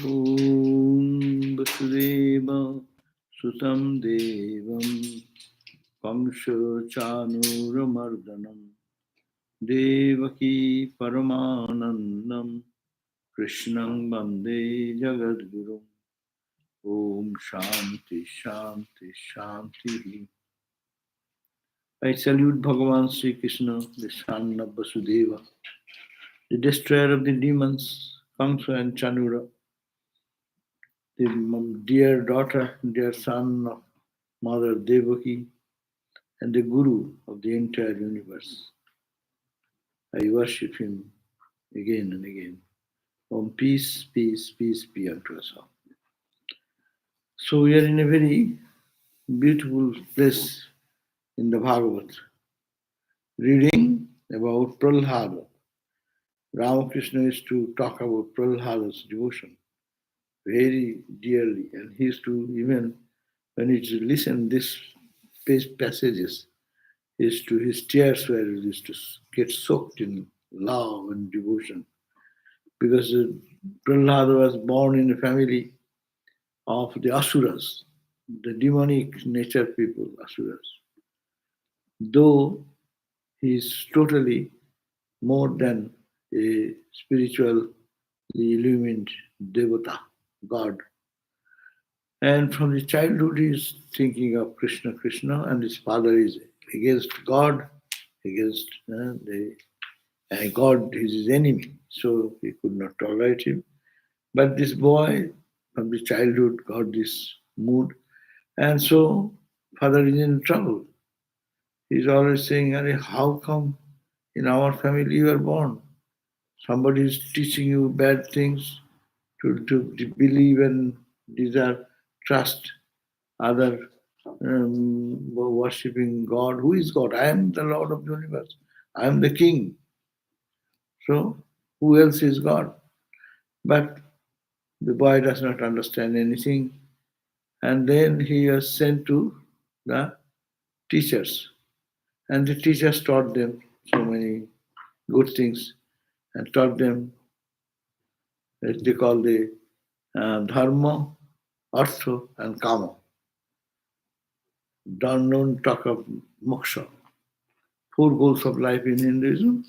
Om Vasudeva Sutam Devam Kamsa Chanuramardanam Devaki Paramanandam Krishnam Bande Jagadguru. Om Shanti Shanti Shanti. I salute Bhagavan Sri Krishna, the son of Vasudeva, the destroyer of the demons, Kamsa and Chanura, the dear daughter, dear son of Mother Devaki, and the Guru of the entire universe. I worship him again and again. Om peace, peace, peace be unto us all. So we are in a very beautiful place in the Bhagavad, reading about Prahlada. Ramakrishna is to talk about Prahlada's devotion very dearly, and he is to, even when he listen these passages, his tears were used to get soaked in love and devotion, because Prahlada was born in a family of the Asuras, the demonic nature people, Asuras. Though he is totally more than a spiritually illumined devata, God. And from the childhood he is thinking of Krishna, Krishna, and his father is against God, against God is his enemy, so he could not tolerate him. But this boy from the childhood got this mood, and so father is in trouble. He's always saying, how come in our family you are born? Somebody is teaching you bad things to believe and desire, trust other worshipping God. Who is God? I am the Lord of the universe. I am the king. So who else is God? But the boy does not understand anything. And then he was sent to the teachers. And the teachers taught them so many good things and taught them, as they call the dharma, artha, and kama. Don't talk of moksha. 4 goals of life in Hinduism: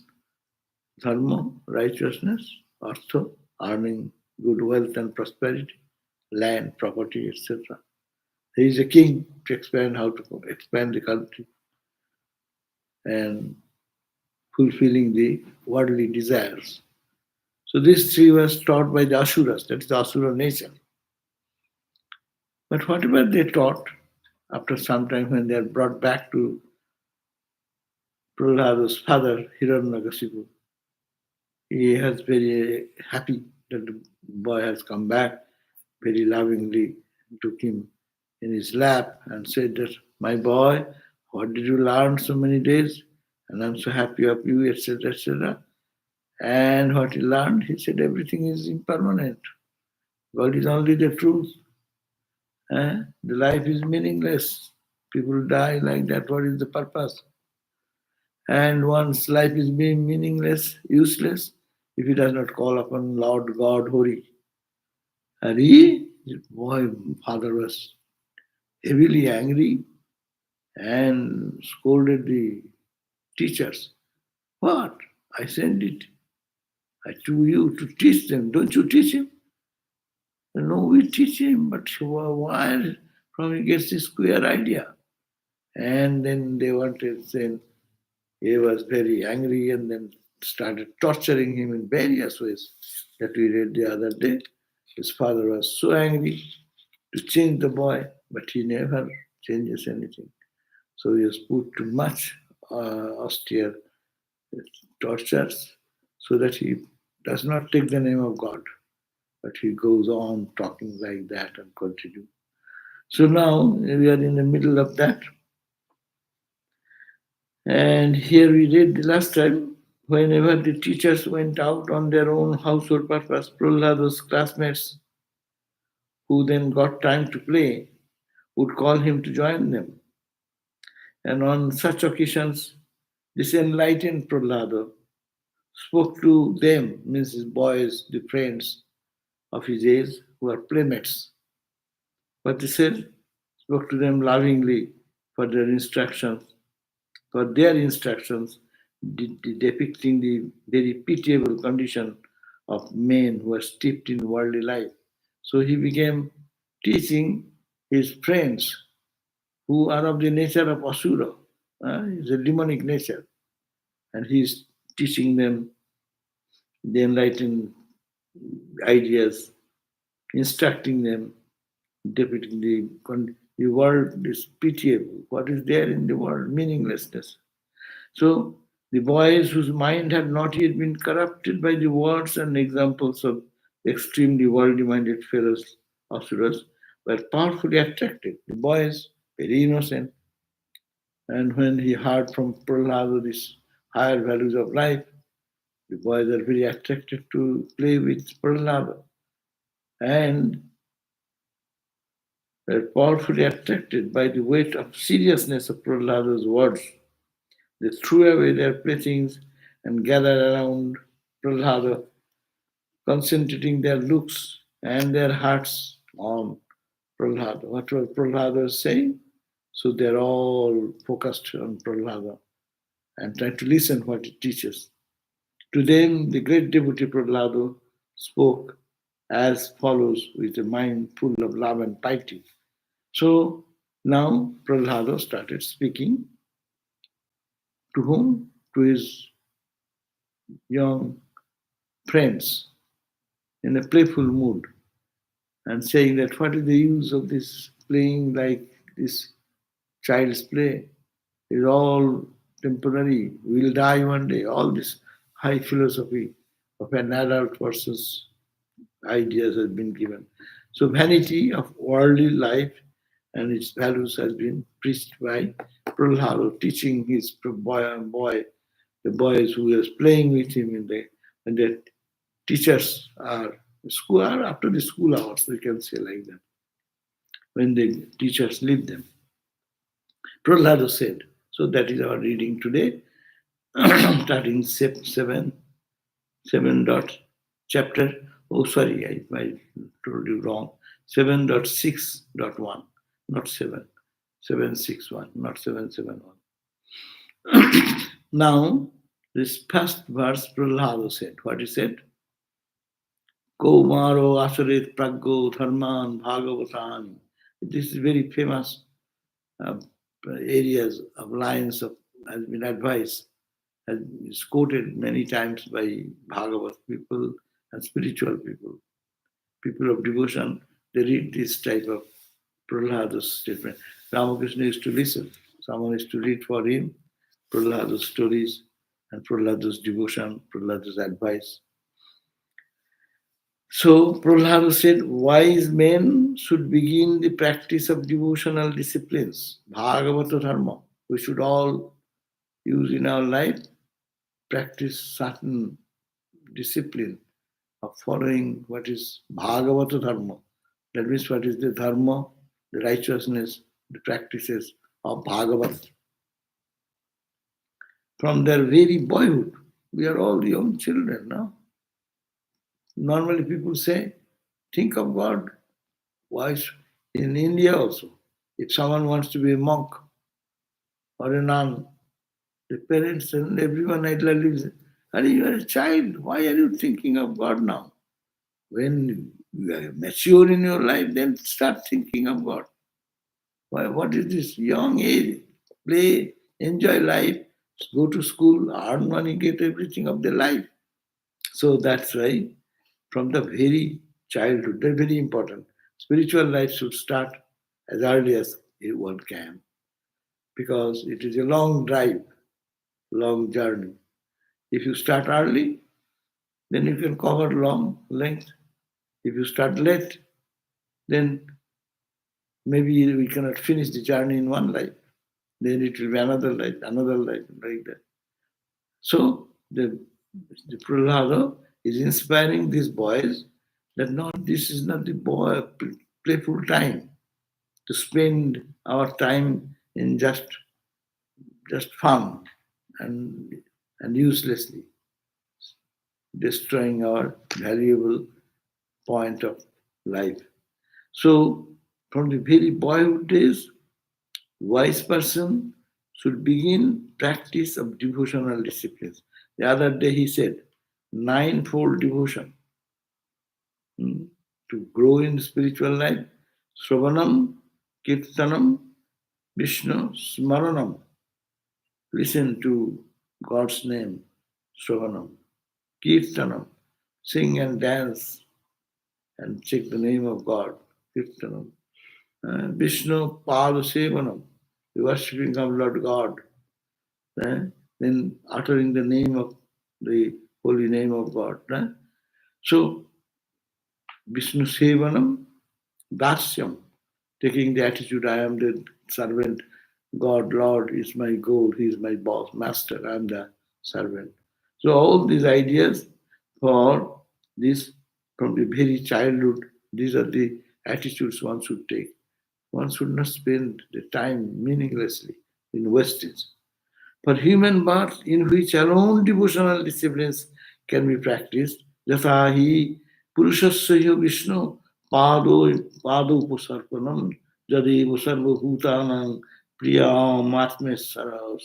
dharma, righteousness; artha, earning good wealth and prosperity; land, property, etc. He is a king to expand how to expand the country and fulfilling the worldly desires. So these 3 was taught by the Asuras, that is the Asura nature. But whatever they taught, after some time when they are brought back to Prahlada's father, Hiranyakashipu, he was very happy that the boy has come back, very lovingly took him in his lap and said that, my boy, what did you learn so many days? And I'm so happy of you, etc., etc. And what he learned, he said, everything is impermanent. God is only the truth. The life is meaningless. People die like that. What is the purpose? And once life is being meaningless, useless, if he does not call upon Lord God, Hari. Boy, father was heavily angry and scolded the teachers. What? I sent it to you to teach them. Don't you teach him? No, we teach him, but why from he gets this queer idea? And then they wanted, then he was very angry and then started torturing him in various ways that we read the other day. His father was so angry to change the boy, but he never changes anything. So he was put to much austere tortures so that he does not take the name of God, but he goes on talking like that and continue. So now we are in the middle of that. And here we read the last time Whenever the teachers went out on their own household purpose, Prahlada's classmates, who then got time to play, would call him to join them. And on such occasions, this enlightened Prahlada spoke to them, means his boys, the friends of his age, who are playmates. But he said, spoke to them lovingly for their instructions, depicting the very pitiable condition of men who are steeped in worldly life. So he began teaching his friends who are of the nature of Asura, is a demonic nature, and he is teaching them the enlightened ideas, instructing them, depicting the world is pitiable. What is there in the world? Meaninglessness. So the boys whose mind had not yet been corrupted by the words and examples of extremely worldly minded fellows, asuras, were powerfully attracted. The boys, very innocent, and when he heard from Prahlada these higher values of life, the boys are very attracted to play with Prahlada. And were powerfully attracted by the weight of seriousness of Prahlada's words. They threw away their playthings and gathered around Prahlada, concentrating their looks and their hearts on Prahlada. What was Prahlada saying? So they're all focused on Prahlada and trying to listen what he teaches. To them, the great devotee Prahlada spoke as follows with a mind full of love and piety. So now Prahlada started speaking to whom? To his young friends in a playful mood and saying that what is the use of this playing like this child's play? It's all temporary. We'll die one day. All this high philosophy of an adult person's ideas has been given. So vanity of worldly life and its values has been preached by Prahlada, teaching his the boys who was playing with him when the teachers are school are after the school hours, we can say like that. When the teachers leave them. Prahlada said, so that is our reading today, starting 7 dot chapter, oh sorry, I told you wrong, 7.6.1, not 761, not 771. Now, this first verse, Prahlada said, what he said? Kaumaro asarit praggo dharman bhagavatam. This is very famous areas of lines of has been advised, is quoted many times by Bhagavat people and spiritual people. People of devotion, they read this type of Prahlada's statement. Ramakrishna used to listen. Someone used to read for him Prahlada's stories and Prahlada's devotion, Prahlada's advice. So Prahlada said, wise men should begin the practice of devotional disciplines, Bhagavata Dharma. We should all use in our life, practice certain discipline of following what is Bhagavata Dharma. That means what is the Dharma, the righteousness, the practices of Bhagavat. From their very boyhood, we are all young children now. Normally people say, think of God. Why? In India also, if someone wants to be a monk or a nun, the parents and everyone lives, you are a child. Why are you thinking of God now? When you are mature in your life, then start thinking of God. Why? What is this young age? Play, enjoy life, go to school, earn money, get everything of the life. So that's why from the very childhood, they're very important. Spiritual life should start as early as one can because it is a long drive, long journey. If you start early, then you can cover long length. If you start late, then maybe we cannot finish the journey in one life. Then it will be another life, like that. So the Prahlada is inspiring these boys that this is not the boy playful time to spend our time in just fun and uselessly destroying our valuable point of life. So from the very boyhood days, wise person should begin practice of devotional disciplines. The other day he said, ninefold devotion to grow in spiritual life. Sravanam, Kirtanam, Vishnu, Smaranam. Listen to God's name, Sravanam. Kirtanam, sing and dance and take the name of God, Kirtanam. Vishnu, Pada Sevanam, the worshipping of Lord God. Then uttering the name of the holy name of God. So, Vishnu Sevanam, Dasyam, taking the attitude, I am the servant, God, Lord is my goal, He is my boss, master, I am the servant. So all these ideas for this from the very childhood, these are the attitudes one should take. One should not spend the time meaninglessly in wastage. For human birth in which alone devotional disciplines can be practiced, yatha hi purushasya Vishnu pado upasarpanam jadev sarvabhutanam priyam atmesara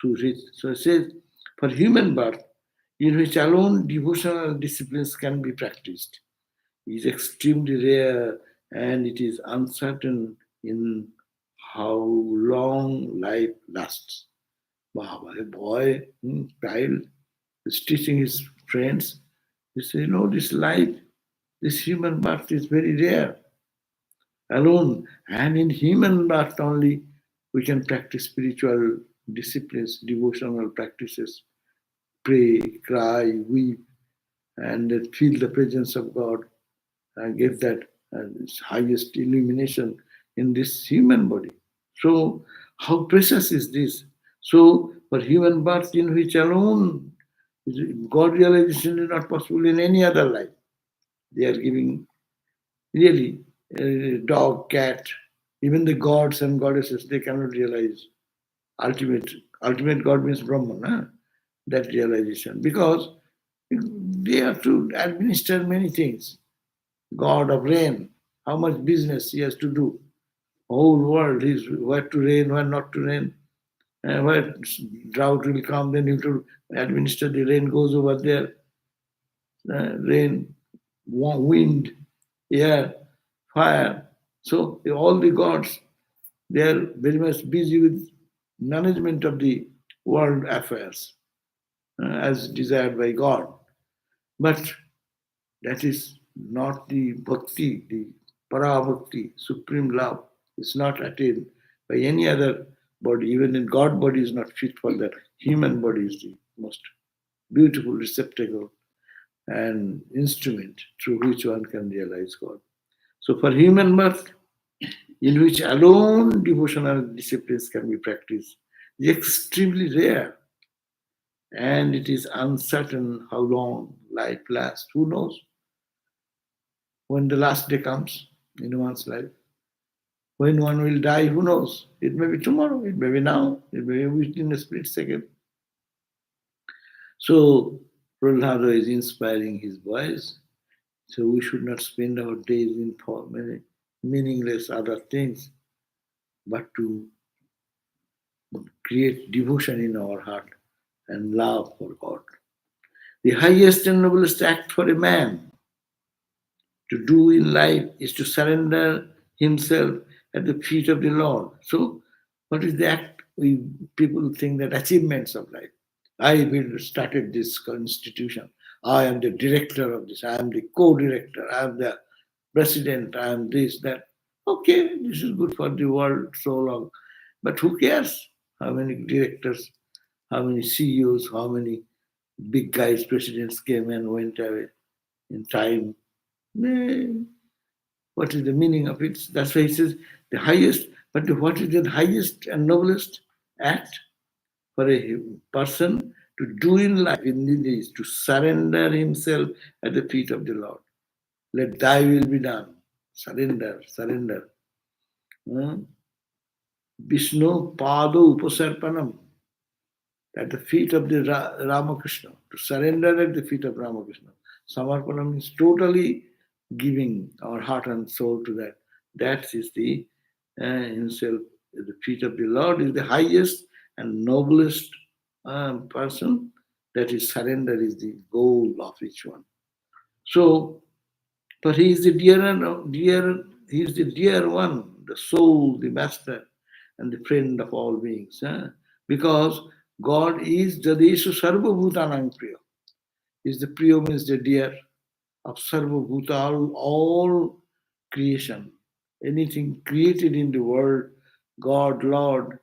surit. So it says, for human birth in which alone devotional disciplines can be practiced is extremely rare and it is uncertain in how long life lasts. Wow, a boy, child, is teaching his friends. He says, this life, this human birth is very rare, alone. And in human birth only, we can practice spiritual disciplines, devotional practices, pray, cry, weep, and feel the presence of God and get that highest illumination in this human body. So, how precious is this? So, for human birth in which alone God realization is not possible in any other life. They are giving really dog, cat, even the gods and goddesses, they cannot realize ultimate. Ultimate God means Brahman, that realization. Because they have to administer many things. God of rain, how much business he has to do. Whole world is where to rain, where not to rain, where drought will come, then you have to administer the rain goes over there. Rain, wind, air, fire. So all the gods, they are very much busy with management of the world affairs as desired by God. But that is not the bhakti, the para bhakti, supreme love. It's not attained by any other body. Even in God body is not fit for that. Human body is the most beautiful receptacle and instrument through which one can realize God. So for human birth, in which alone devotional disciplines can be practiced, is extremely rare. And it is uncertain how long life lasts. Who knows when the last day comes in one's life? When one will die, who knows? It may be tomorrow, it may be now, it may be within a split second. So Prahlada is inspiring his boys. So we should not spend our days in many meaningless other things, but to create devotion in our heart and love for God. The highest and noblest act for a man to do in life is to surrender himself at the feet of the Lord. So, what is the act? People think that achievements of life. I will started this institution. I am the director of this. I am the co-director. I am the president. I am this, that. Okay, this is good for the world so long. But who cares how many directors, how many CEOs, how many big guys, presidents came and went away in time? What is the meaning of it? That's why he says the highest, but what is the highest and noblest act for a person to do in life indeed is to surrender himself at the feet of the Lord. Let thy will be done. Surrender, surrender. Vishnu Pado Upasarpanam, at the feet of the Ramakrishna, to surrender at the feet of Ramakrishna. Samarpanam is totally giving our heart and soul to that. That is the himself at the feet of the Lord is the highest and noblest person. That is surrender is the goal of each one. So, but he is the he is the dear one, the soul, the master, and the friend of all beings. Because God is Jadeshu Sarva Bhutanang Priya. Is the Priya means the dear of Sarva Bhuta, all creation. Anything created in the world, God, Lord,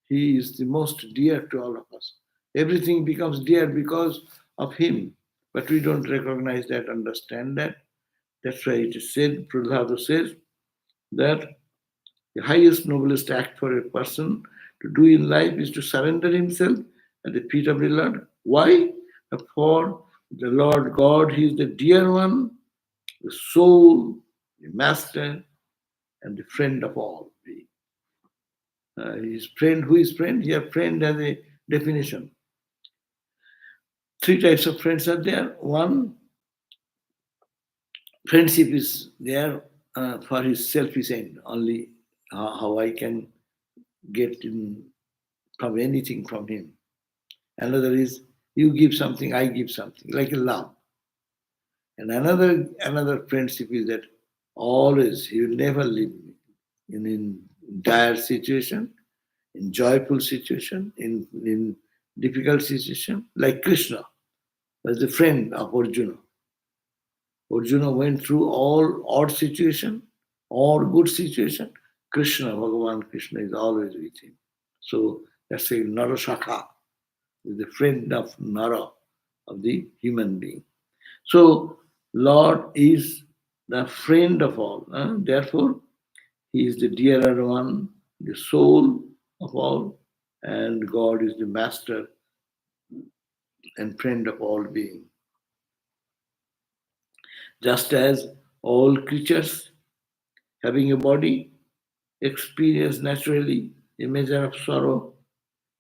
He is the most dear to all of us. Everything becomes dear because of Him. But we don't recognize that, understand that. That's why it is said, Prahlada says, that the highest, noblest act for a person to do in life is to surrender himself at the feet of the Lord. Why? For the Lord God, He is the dear one, the soul, the master, and the friend of all. His friend, who is friend? Here, friend has a definition. Three types of friends are there. One, friendship is there for his selfish end, only how I can get from anything from him. Another is you give something, I give something, like a love. And another friendship is that always he will never leave me in dire situation, in joyful situation, in difficult situation, like Krishna was the friend of Arjuna. Arjuna went through all odd situation or good situation. Krishna, Bhagavan Krishna is always with him. So that's a Narashakha, is the friend of Nara, of the human being. So Lord is the friend of all. Therefore, He is the dearer one, the soul of all, and God is the master and friend of all beings. Just as all creatures having a body experience naturally a measure of sorrow,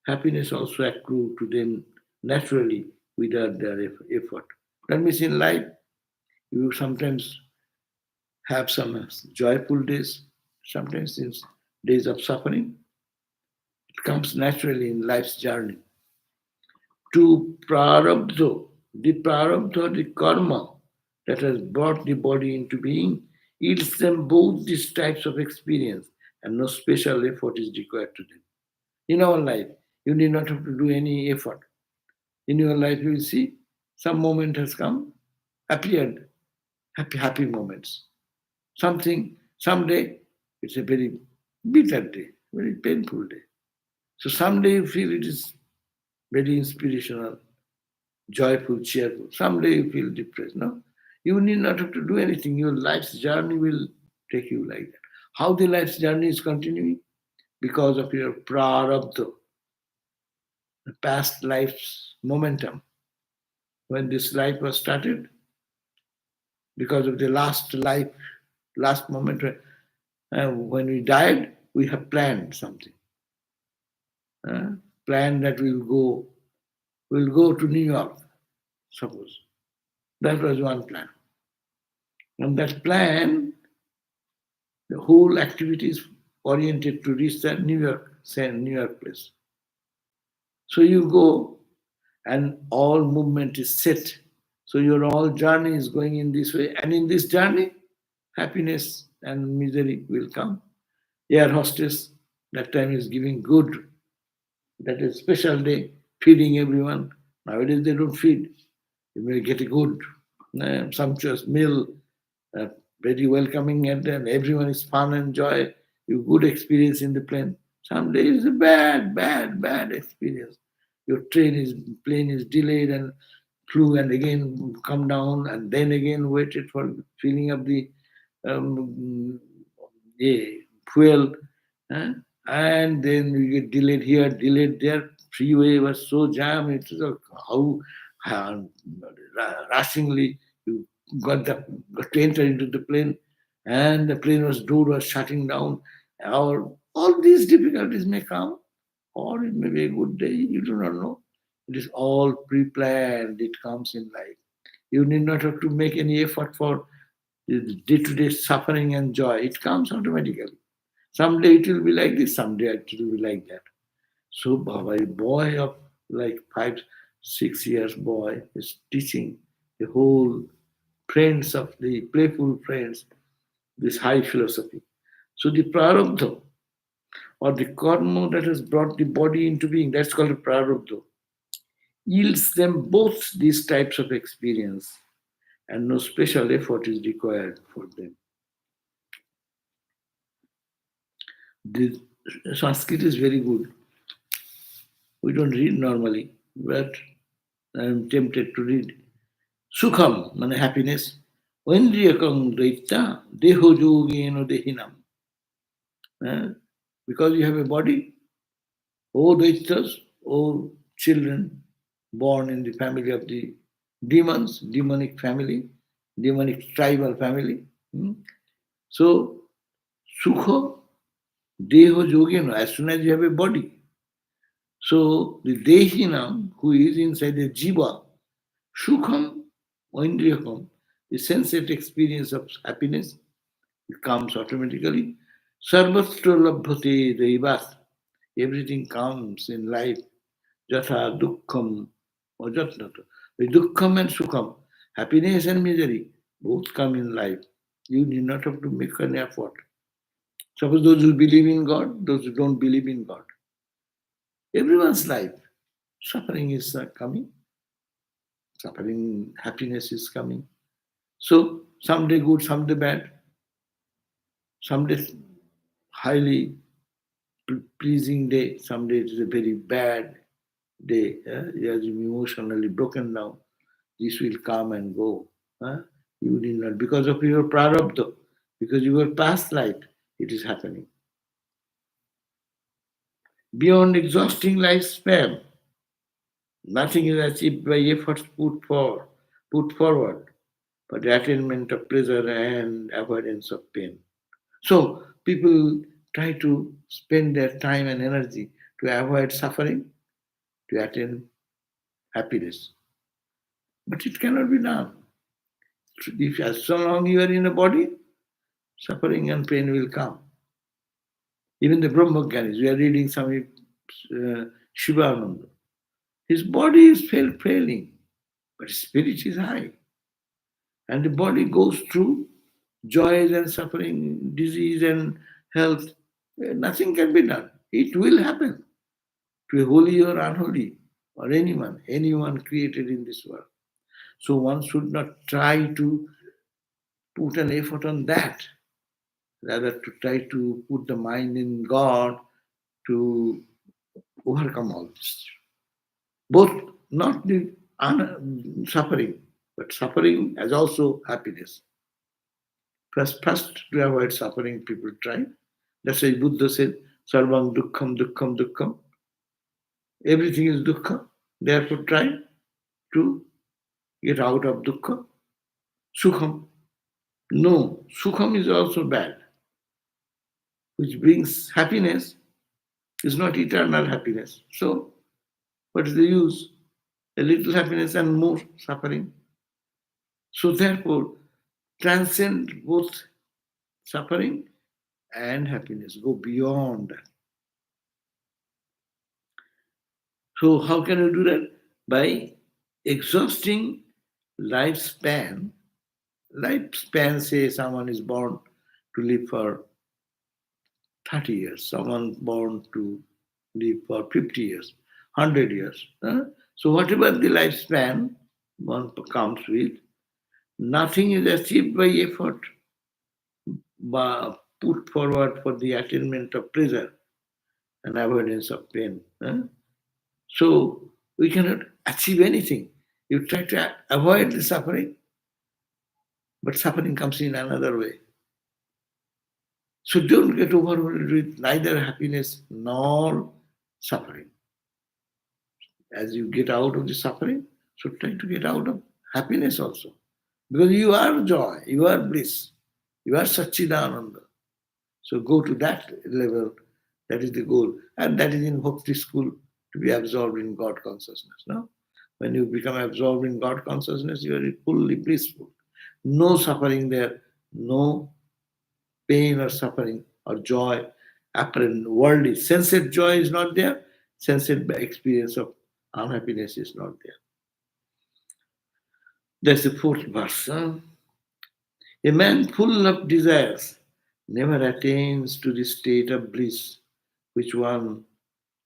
happiness also accrue to them naturally without their effort. That means in life, you sometimes have some joyful days, sometimes in days of suffering. It comes naturally in life's journey. To prarabdha, the karma that has brought the body into being, yields them both these types of experience, and no special effort is required to them. In our life, you need not have to do any effort. In your life, you will see some moment has come, appeared, happy moments. Someday, it's a very bitter day, very painful day. So someday you feel it is very inspirational, joyful, cheerful. Someday you feel depressed. No, you need not have to do anything. Your life's journey will take you like that. How the life's journey is continuing? Because of your prarabdha, the past life's momentum. When this life was started, because of the last moment when we died, we have planned something. Planned that we'll go to New York, suppose. That was one plan. And that plan, the whole activity is oriented to reach that New York place. So you go and all movement is set. So your whole journey is going in this way. And in this journey, happiness and misery will come. Air hostess that time is giving good. That is special day, feeding everyone. Nowadays they don't feed. You may get a good, sumptuous meal, very welcoming, and then everyone is fun and joy. You good experience in the plane. Some days a bad experience. Your plane is delayed and flew and again come down and then again waited for filling up the fuel, and then you get delayed here, delayed there. freeway was so jammed. It was how rushingly you got to enter into the plane, and the plane door was shutting down. Or all these difficulties may come, or it may be a good day. You do not know. It is all pre-planned. It comes in life. You need not have to make any effort for day-to-day suffering and joy. It comes automatically. Someday it will be like this, someday it will be like that. So a boy of like 5, 6 years boy is teaching the whole friends of the playful friends this high philosophy. So the prarabdha or the karma that has brought the body into being, that's called a prarabdha, yields them both these types of experience, and no special effort is required for them. The Sanskrit is very good. We don't read normally, but I'm tempted to read. Sukham, mane happiness. Vendriyakam daitya, deho yogeno dehinam. Because you have a body, O daityas, O children born in the family of the demons, demonic family, demonic tribal family. So, Sukha, deho yogeno, as soon as you have a body. So, the dehinam, who is inside the jiva, Sukham, Oindriyakam, the sensate experience of happiness, it comes automatically. Sarvatra labhate daivas. Everything comes in life. Jatha dukkham or jatnata. The dukkham and sukham, happiness and misery, both come in life. You need not have to make an effort. Suppose those who believe in God, those who don't believe in God. Everyone's life, suffering is coming. Suffering, happiness is coming. So, someday good, someday bad. Someday highly pleasing day, someday it is a very bad day. You are emotionally broken down. This will come and go. You need not, because of your prarabdha, because your past life, it is happening. Beyond exhausting lifespan, nothing is achieved by efforts put forward, but the attainment of pleasure and avoidance of pain. So people try to spend their time and energy to avoid suffering, to attain happiness. But it cannot be done. If as so long you are in a body, suffering and pain will come. Even the Brahmagyanis, we are reading Swami Shivananda. His body is failing, but his spirit is high. And the body goes through joys and suffering, disease and health. Nothing can be done. It will happen to a holy or unholy, or anyone created in this world. So one should not try to put an effort on that, rather to try to put the mind in God to overcome all this. Both, not the suffering, but suffering as also happiness. First, to avoid suffering, people try. That's why Buddha said, Sarvam dukkham dukkham dukkham. Everything is dukkha. Therefore, try to get out of dukkha. Sukham. No, sukham is also bad, which brings happiness, is not eternal happiness. So, what is the use? A little happiness and more suffering. So, therefore, transcend both suffering and happiness. Go beyond that. So, how can you do that? By exhausting lifespan. Lifespan, say someone is born to live for 30 years, someone born to live for 50 years, 100 years. So whatever the lifespan one comes with, nothing is achieved by effort put forward for the attainment of pleasure and avoidance of pain. So we cannot achieve anything. You try to avoid the suffering, but suffering comes in another way. So don't get overwhelmed with neither happiness nor suffering. as you get out of the suffering, so try to get out of happiness also. Because you are joy, you are bliss, you are Satchidananda. So go to that level, that is the goal. And that is in Bhakti school, to be absorbed in God consciousness. No? When you become absorbed in God consciousness, you are fully blissful. No suffering there, no pain or suffering or joy. Apparent worldly, sensate joy is not there, sensate experience of unhappiness is not there. That's the fourth verse. A man full of desires never attains to the state of bliss which one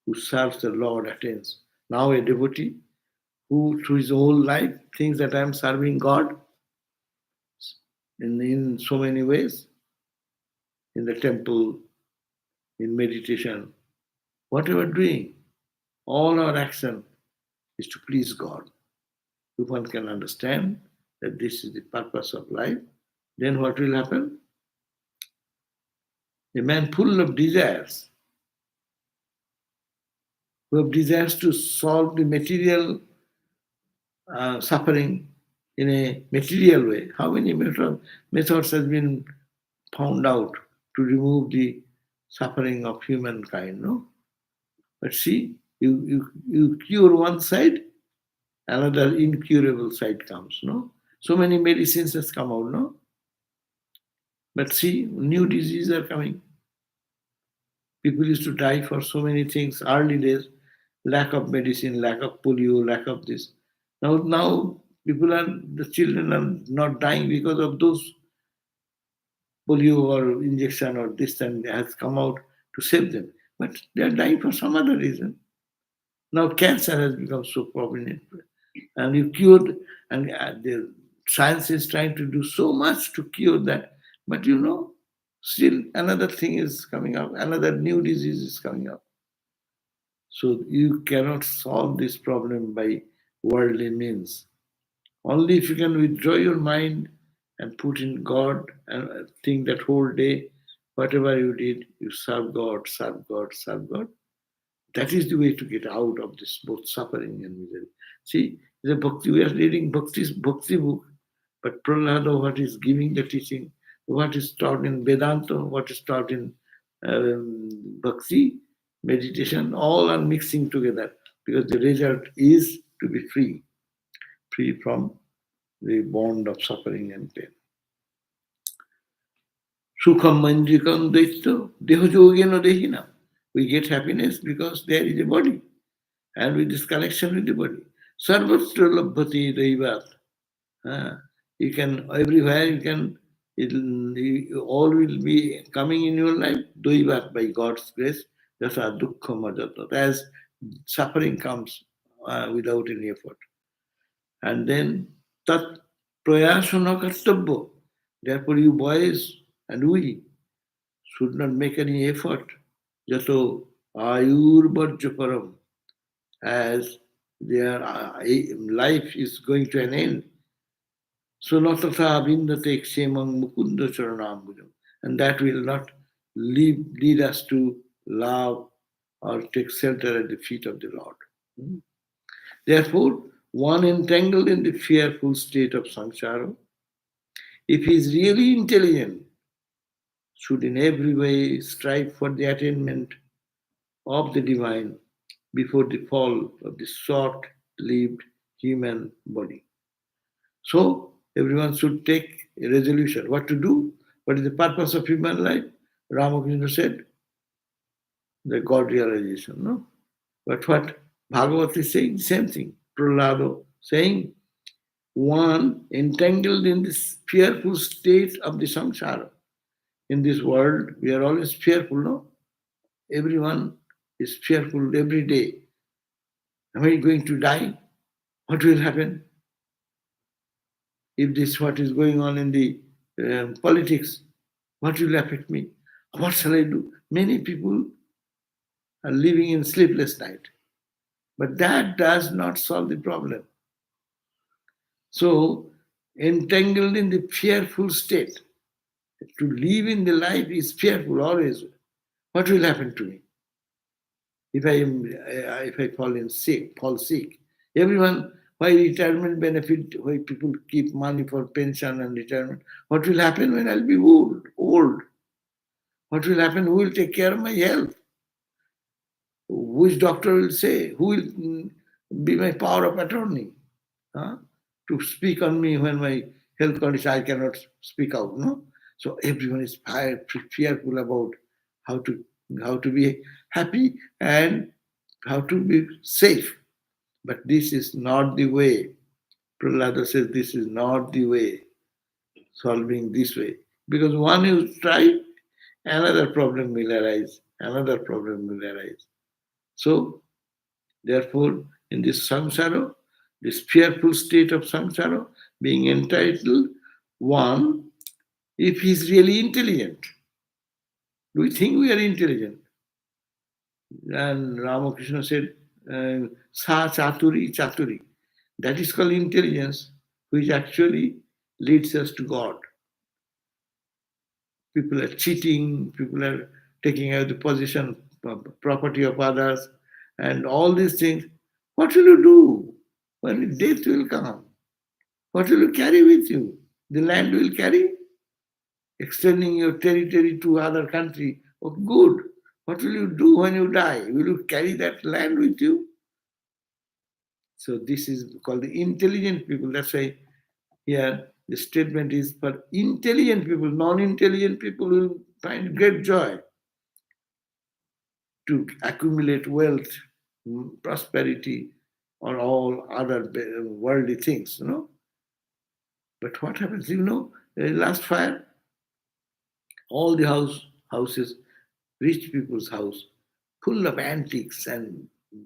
who serves the Lord attains. Now a devotee who through his whole life thinks that I am serving God in so many ways, in the temple, in meditation, whatever doing, all our action is to please God. If one can understand that this is the purpose of life, then what will happen? A man full of desires, who have desires to solve the material suffering in a material way. How many methods has been found out to remove the suffering of humankind, no? But see, you cure one side, another incurable side comes, no? So many medicines has come out, no? But see, new diseases are coming. People used to die for so many things early days, lack of medicine, lack of polio, lack of this. Now the children are not dying because of those polio or injection or this thing has come out to save them. But they are dying for some other reason. Now cancer has become so prominent. And you cured, and the science is trying to do so much to cure that. But still another thing is coming up, another new disease is coming up. So you cannot solve this problem by worldly means. Only if you can withdraw your mind and put in God and think that whole day, whatever you did, you serve God, serve God, serve God. That is the way to get out of this both suffering and misery. See, the Bhakti, we are reading Bhakti's Bhakti book, but Prahlada, what is giving the teaching, what is taught in Vedanta, what is taught in Bhakti, meditation, all are mixing together because the result is to be free, free from the bond of suffering and pain. Sukham manjikam daitya dehojogena dehina. We get happiness because there is a body and with this connection with the body. Sarvatra labhati daivat. You can, everywhere you can, all will be coming in your life, daivat, by God's grace. That's our dukkha majata. As suffering comes without any effort. And then tat prayasana kartabbo. Therefore, you boys and we should not make any effort. Jato ayurvarjaparam, as their life is going to an end. So natatha vindate kshemang mukunda charanambujam. And that will not lead us to love or take shelter at the feet of the Lord. Therefore, one entangled in the fearful state of samsara, if he is really intelligent, should in every way strive for the attainment of the divine before the fall of the short-lived human body. So, everyone should take a resolution. What to do? What is the purpose of human life? Ramakrishna said, the God realization, no? But what Bhagavatam is saying, the same thing. Prahlada saying, one entangled in this fearful state of the samsara. In this world, we are always fearful, no? Everyone is fearful every day. Am I going to die? What will happen? If this what is going on in the politics, what will affect me? What shall I do? Many people are living in sleepless night. But that does not solve the problem. So, entangled in the fearful state, to live in the life is fearful always. What will happen to me? If I fall sick, everyone, why retirement benefit, why people keep money for pension and retirement? What will happen when I'll be old? Old. What will happen? Who will take care of my health? Which doctor will say? Who will be my power of attorney? Huh? To speak on me when my health condition I cannot speak out. No, so everyone is fearful about how to how to be happy and how to be safe. But this is not the way. Prahlada says this is not the way. Solving this way, because one you try, another problem will arise. Another problem will arise. So therefore, in this samsara, this fearful state of samsara, being entitled, one, if he is really intelligent, do we think we are intelligent? And Ramakrishna said, sa chaturi chaturi. That is called intelligence, which actually leads us to God. People are cheating, people are taking out the position, property of others, and all these things. What will you do when death will come? What will you carry with you? The land will carry? Extending your territory to other country. Oh, good. What will you do when you die? Will you carry that land with you? So this is called the intelligent people. That's why here the statement is for intelligent people. Non-intelligent people will find great joy to accumulate wealth, prosperity, or all other worldly things, you know. But what happens, last fire, all the houses, rich people's house, full of antiques and $1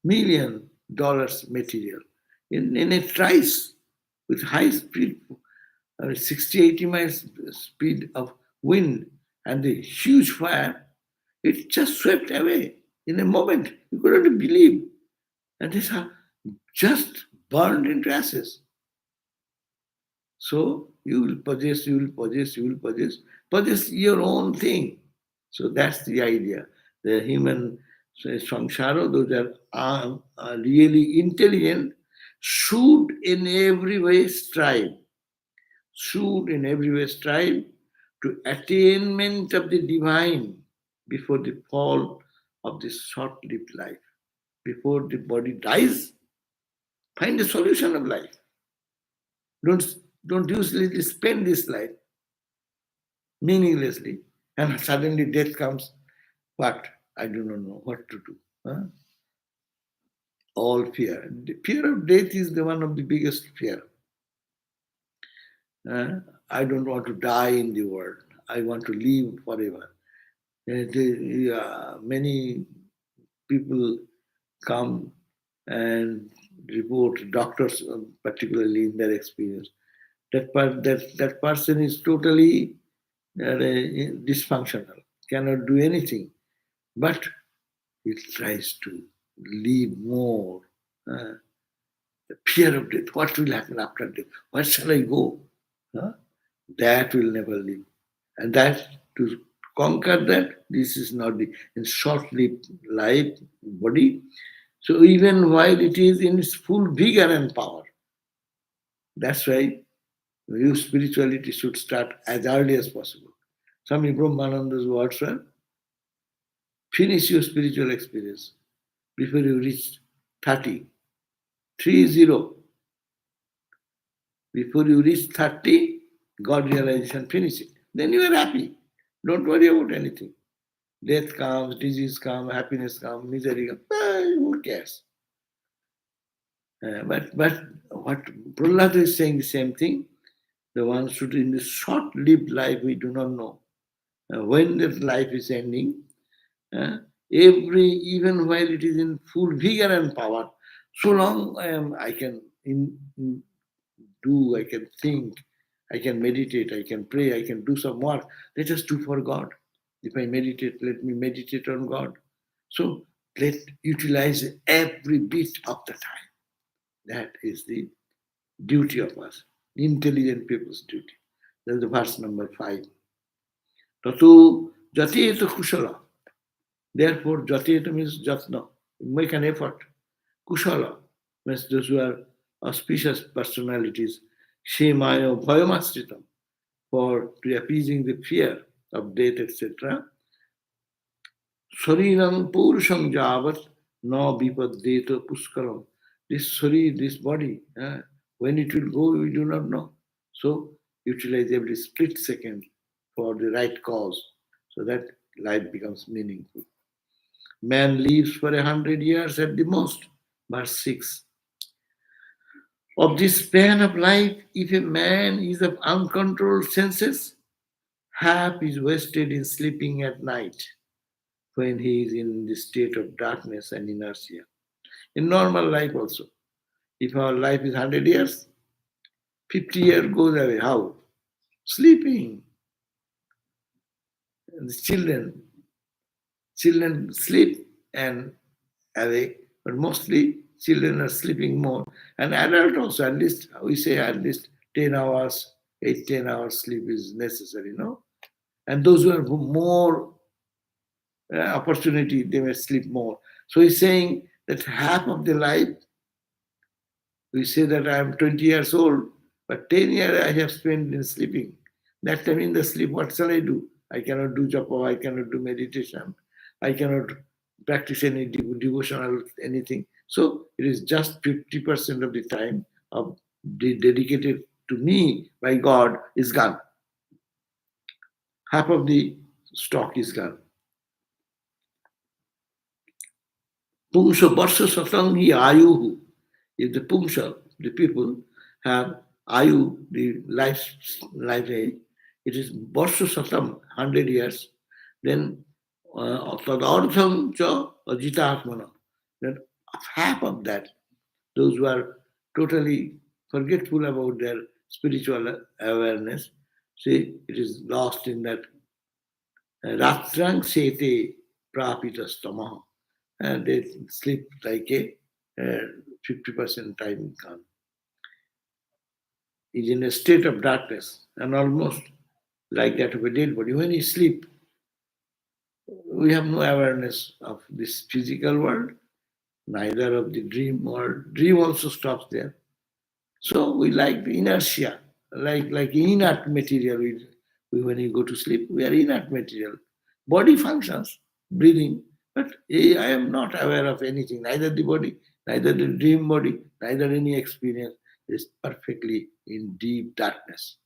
million material in a trice with high speed, 60, 80 miles speed of wind and the huge fire, it just swept away in a moment. You couldn't believe. And these are just burned into ashes. So you will possess your own thing. So that's the idea. The human samsara, those that are really intelligent, should in every way strive, to attainment of the divine before the fall of this short-lived life. Before the body dies, find a solution of life. Don't uselessly spend this life meaninglessly, and suddenly death comes. What? I do not know what to do. Huh? All fear. The fear of death is the one of the biggest fear. I don't want to die in the world. I want to live forever. Many people come and report, doctors particularly in their experience, that person is totally dysfunctional, cannot do anything, but he tries to live more. The fear of death, what will happen after death? Where shall I go? That will never live. And that, to conquer that, this is not the in short-lived life, body. So even while it is in its full vigor and power, that's why your spirituality should start as early as possible. Swami Brahmananda's words were, finish your spiritual experience before you reach 30. 30. Before you reach 30, God realization, finish it. Then you are happy. Don't worry about anything. Death comes, disease comes, happiness comes, misery comes. Who cares? But what Prahlada is saying the same thing. The one should, in this short-lived life, we do not know when that life is ending. Even while it is in full vigor and power, so long I can do, I can think, I can meditate, I can pray, I can do some work. Let us do for God. If I meditate, let me meditate on God. So let's utilize every bit of the time. That is the duty of us, intelligent people's duty. That's the verse number 5. Tato jateto kushala. Therefore, Jateta means Jatna. Make an effort. Kushala means those who are auspicious personalities. Shemaya Bhayamasritam for to appeasing the fear of death, etc. Sharinam Purusham Javat no Bipadeta Puskaram. This Shari, this body, when it will go, we do not know. So utilize every split second for the right cause so that life becomes meaningful. Man lives for 100 years at the most. Verse 6. Of this span of life, if a man is of uncontrolled senses, half is wasted in sleeping at night when he is in the state of darkness and inertia. In normal life also, if our life is 100 years, 50 years goes away. How? Sleeping. And the children sleep and awake, but mostly children are sleeping more. And adult also, at least, we say at least 10 hours, 8, 10 hours sleep is necessary, no? And those who have more opportunity, they may sleep more. So he's saying that half of the life, we say that I am 20 years old, but 10 years I have spent in sleeping. That time in the sleep, what shall I do? I cannot do japa, I cannot do meditation, I cannot practice any devotional anything. So it is just 50% of the time of the dedicated to me by God is gone. Half of the stock is gone. Pungsha Barsha Satangi Ayuhu. If the Pungsha, the people, have Ayu, the life age, it is Barsha Satam, 100 years, then Tadardham Cha Ajita Atmana. Then half of that, those who are totally forgetful about their spiritual awareness, see, it is lost in that Ratrang Sete Prapitas and they sleep like a 50% time gone. Is in a state of darkness and almost like that of a dead body. When you sleep, we have no awareness of this physical world, neither of the dream world. Dream also stops there. So we like the inertia, like inert material. When you go to sleep, we are inert material. Body functions, breathing, but I am not aware of anything, neither the body, neither the dream body, neither any experience. It is perfectly in deep darkness.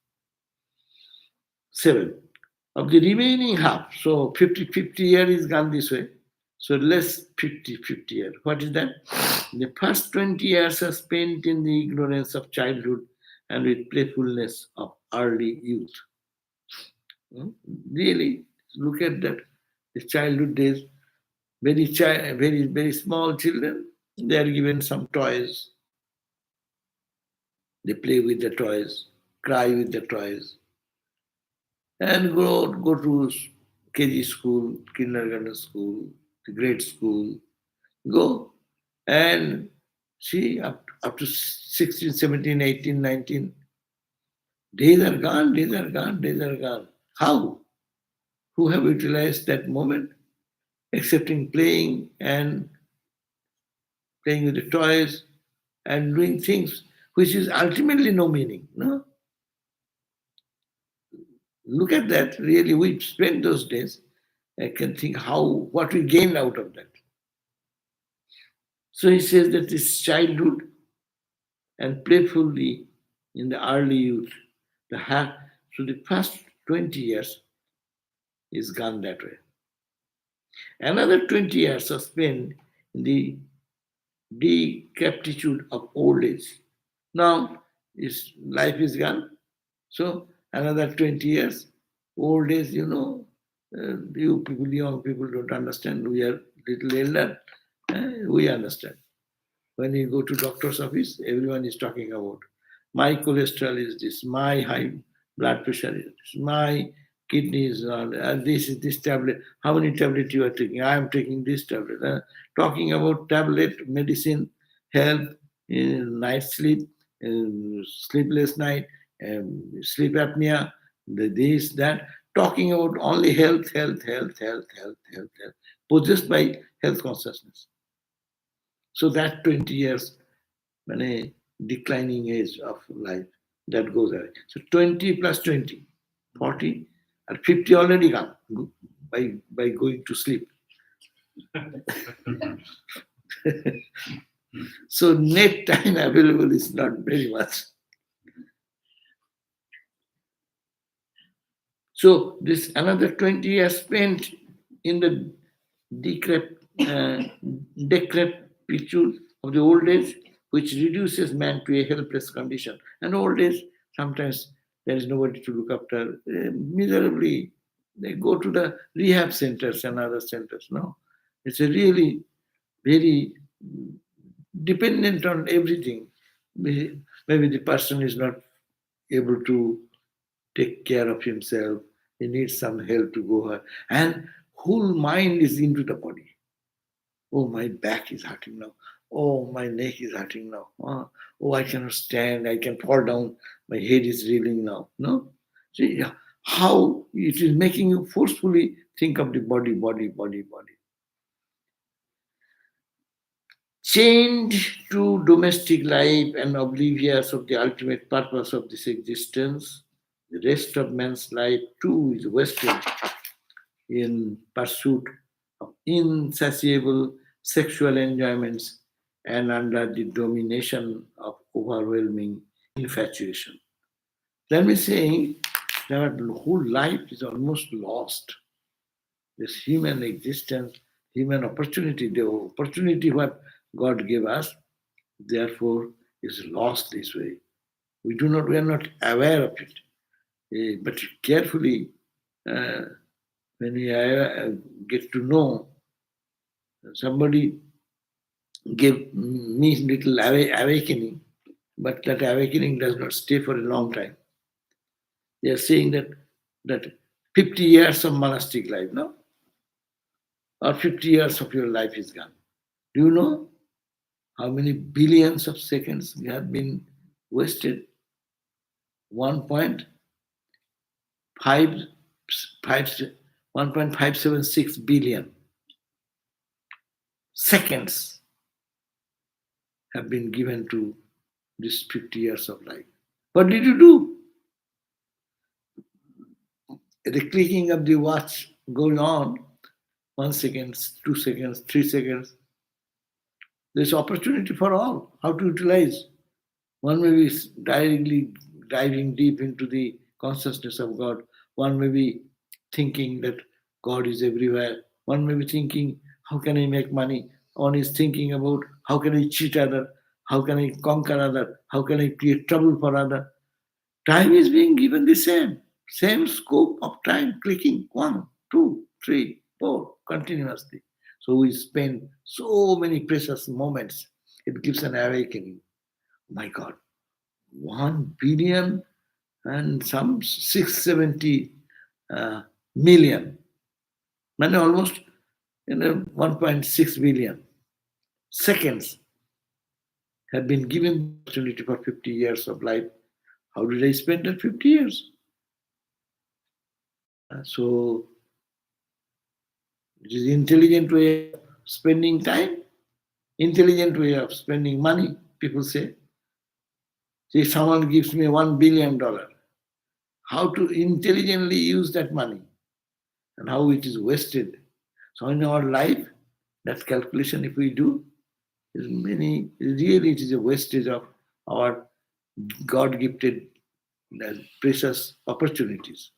7. Of the remaining half, so 50 year is gone this way. So less 50 year. What is that? The first 20 years are spent in the ignorance of childhood and with playfulness of early youth. Really, look at that. The childhood days, very small children, they are given some toys. They play with the toys, cry with the toys, and go to KG school, kindergarten school, the grade school, go and see up to 16, 17, 18, 19. Days are gone, days are gone, days are gone. How? Who have utilized that moment? Excepting playing and playing with the toys and doing things which is ultimately no meaning. No? Look at that. Really, we spent those days. I can think what we gained out of that. So he says that this childhood and playfully in the early youth, so the first 20 years is gone that way. Another 20 years are spent in the decrepitude of old age. Now, life is gone. So another 20 years, old age, you people, young people don't understand. We are little elder. We understand. When you go to doctor's office, everyone is talking about my cholesterol is this, my high blood pressure is this, my kidney is this is this tablet. How many tablets you are taking? I am taking this tablet. Talking about tablet, medicine, health, night sleep, sleepless night, sleep apnea, this, that. Talking about only health. possessed by health consciousness. So that 20 years, declining age of life, that goes away. So 20 plus 20, 40, and 50 already gone by going to sleep. So net time available is not very much. So this another 20 years spent in the decrepitude of the old age, which reduces man to a helpless condition. And old age, sometimes there is nobody to look after. Miserably, they go to the rehab centers and other centers. No, it's a really very dependent on everything. Maybe the person is not able to take care of himself. He needs some help to go her. And whole mind is into the body. Oh, my back is hurting now. Oh, my neck is hurting now. Oh, I cannot stand. I can fall down. My head is reeling now. No? See how it is making you forcefully think of the body, body, body, body. Chained to domestic life and oblivious of the ultimate purpose of this existence, the rest of man's life too is wasted in pursuit of insatiable sexual enjoyments and under the domination of overwhelming infatuation. That means saying that our whole life is almost lost. This human existence, human opportunity, the opportunity what God gave us, therefore is lost this way. We are not aware of it. But carefully, when we get to know, somebody gave me little awakening, but that awakening does not stay for a long time. They are saying that 50 years of monastic life, no? Or 50 years of your life is gone. Do you know how many billions of seconds have been wasted? 1.576 billion seconds have been given to this 50 years of life. What did you do? The clicking of the watch going on, 1 second, 2 seconds, 3 seconds. There's opportunity for all. How to utilize. One may be directly diving deep into the consciousness of God. One may be thinking that God is everywhere. One may be thinking, how can I make money? One is thinking about how can I cheat other? How can I conquer other? How can I create trouble for other? Time is being given the same scope of time, clicking 1, 2, 3, 4 continuously. So we spend so many precious moments. It gives an awakening. My God, 1 billion and some 670 million, almost 1.6 billion seconds have been given opportunity for 50 years of life. How did I spend that 50 years? So it is intelligent way of spending time, intelligent way of spending money, people say. See, someone gives me $1 billion. How to intelligently use that money and how it is wasted. So in our life, that calculation if we do, is really it is a wastage of our God-gifted precious opportunities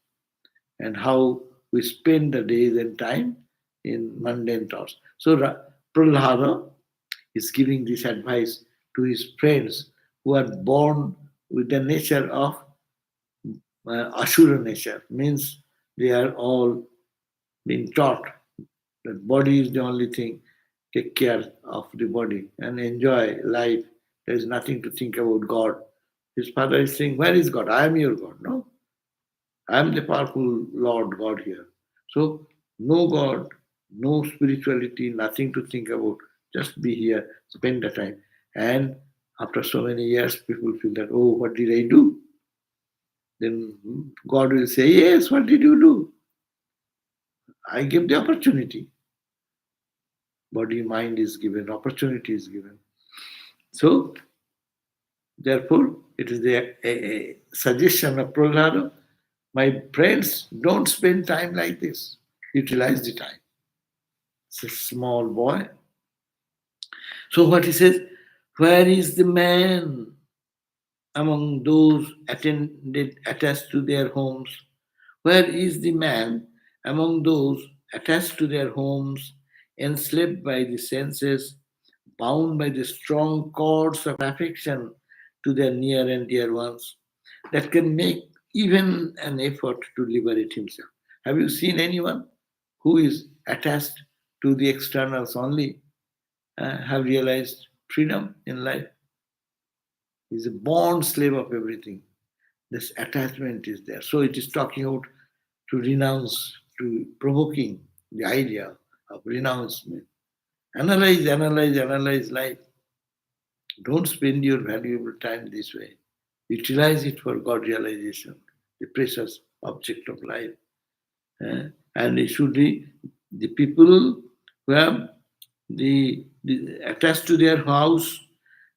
and how we spend the days and time in mundane thoughts. So Prahlada is giving this advice to his friends who are born with the nature of Asura nature, means they are all being taught that body is the only thing, take care of the body and enjoy life. There is nothing to think about God. His father is saying, where is God? I am your God. No, I am the powerful Lord God here. So no God, no spirituality, nothing to think about. Just be here, spend the time. And after so many years, people feel that, oh, what did I do? Then God will say, yes, what did you do? I gave the opportunity. body, mind is given, opportunity is given. So, therefore, it is a suggestion of Prahlada. My friends, don't spend time like this. Utilize the time. It's a small boy. So what he says, where is the man among those attended attached to their homes? Where is the man among those attached to their homes, enslaved by the senses, bound by the strong cords of affection to their near and dear ones, that can make even an effort to liberate himself? Have you seen anyone who is attached to the externals only have realized freedom in life? He's a born slave of everything. This attachment is there. So it is talking about to renounce, to provoking the idea of renouncement. Analyze life. Don't spend your valuable time this way. Utilize it for God realization, the precious object of life. And it should be the people who have the attached to their house,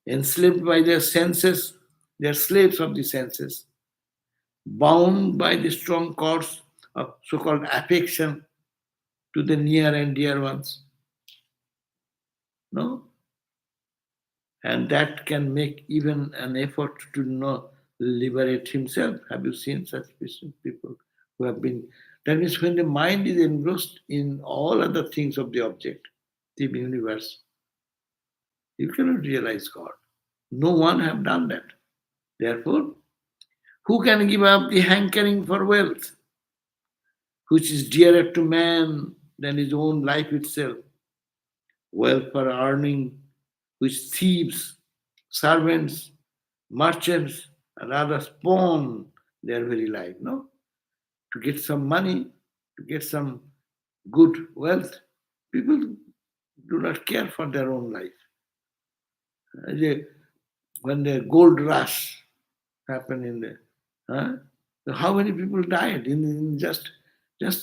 enslaved by their senses, they are slaves of the senses, bound by the strong cords of so-called affection to the near and dear ones. No? And that can make even an effort to not liberate himself. Have you seen such people who have been? That means when the mind is engrossed in all other things of the object, the universe, you cannot realize God. No one have done that. Therefore, who can give up the hankering for wealth, which is dearer to man than his own life itself? Wealth for earning, which thieves, servants, merchants, and others pawn their very life, no? To get some money, to get some good wealth, people do not care for their own life. When the gold rush happened in the, how many people died in just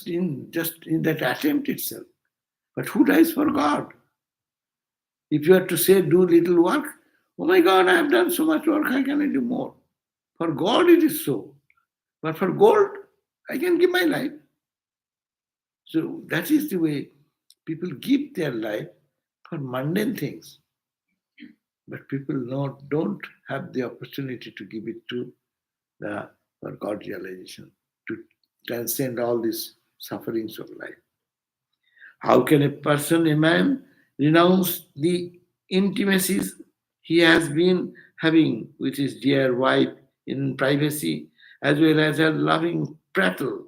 in that attempt itself? But who dies for God? If you are to say do little work, oh my God, I have done so much work, how can I do more? For God it is so. But for gold, I can give my life. So that is the way people give their life for mundane things. But people don't have the opportunity to give it to the for God realization, to transcend all these sufferings of life. How can a person, a man, renounce the intimacies he has been having with his dear wife in privacy, as well as her loving prattle,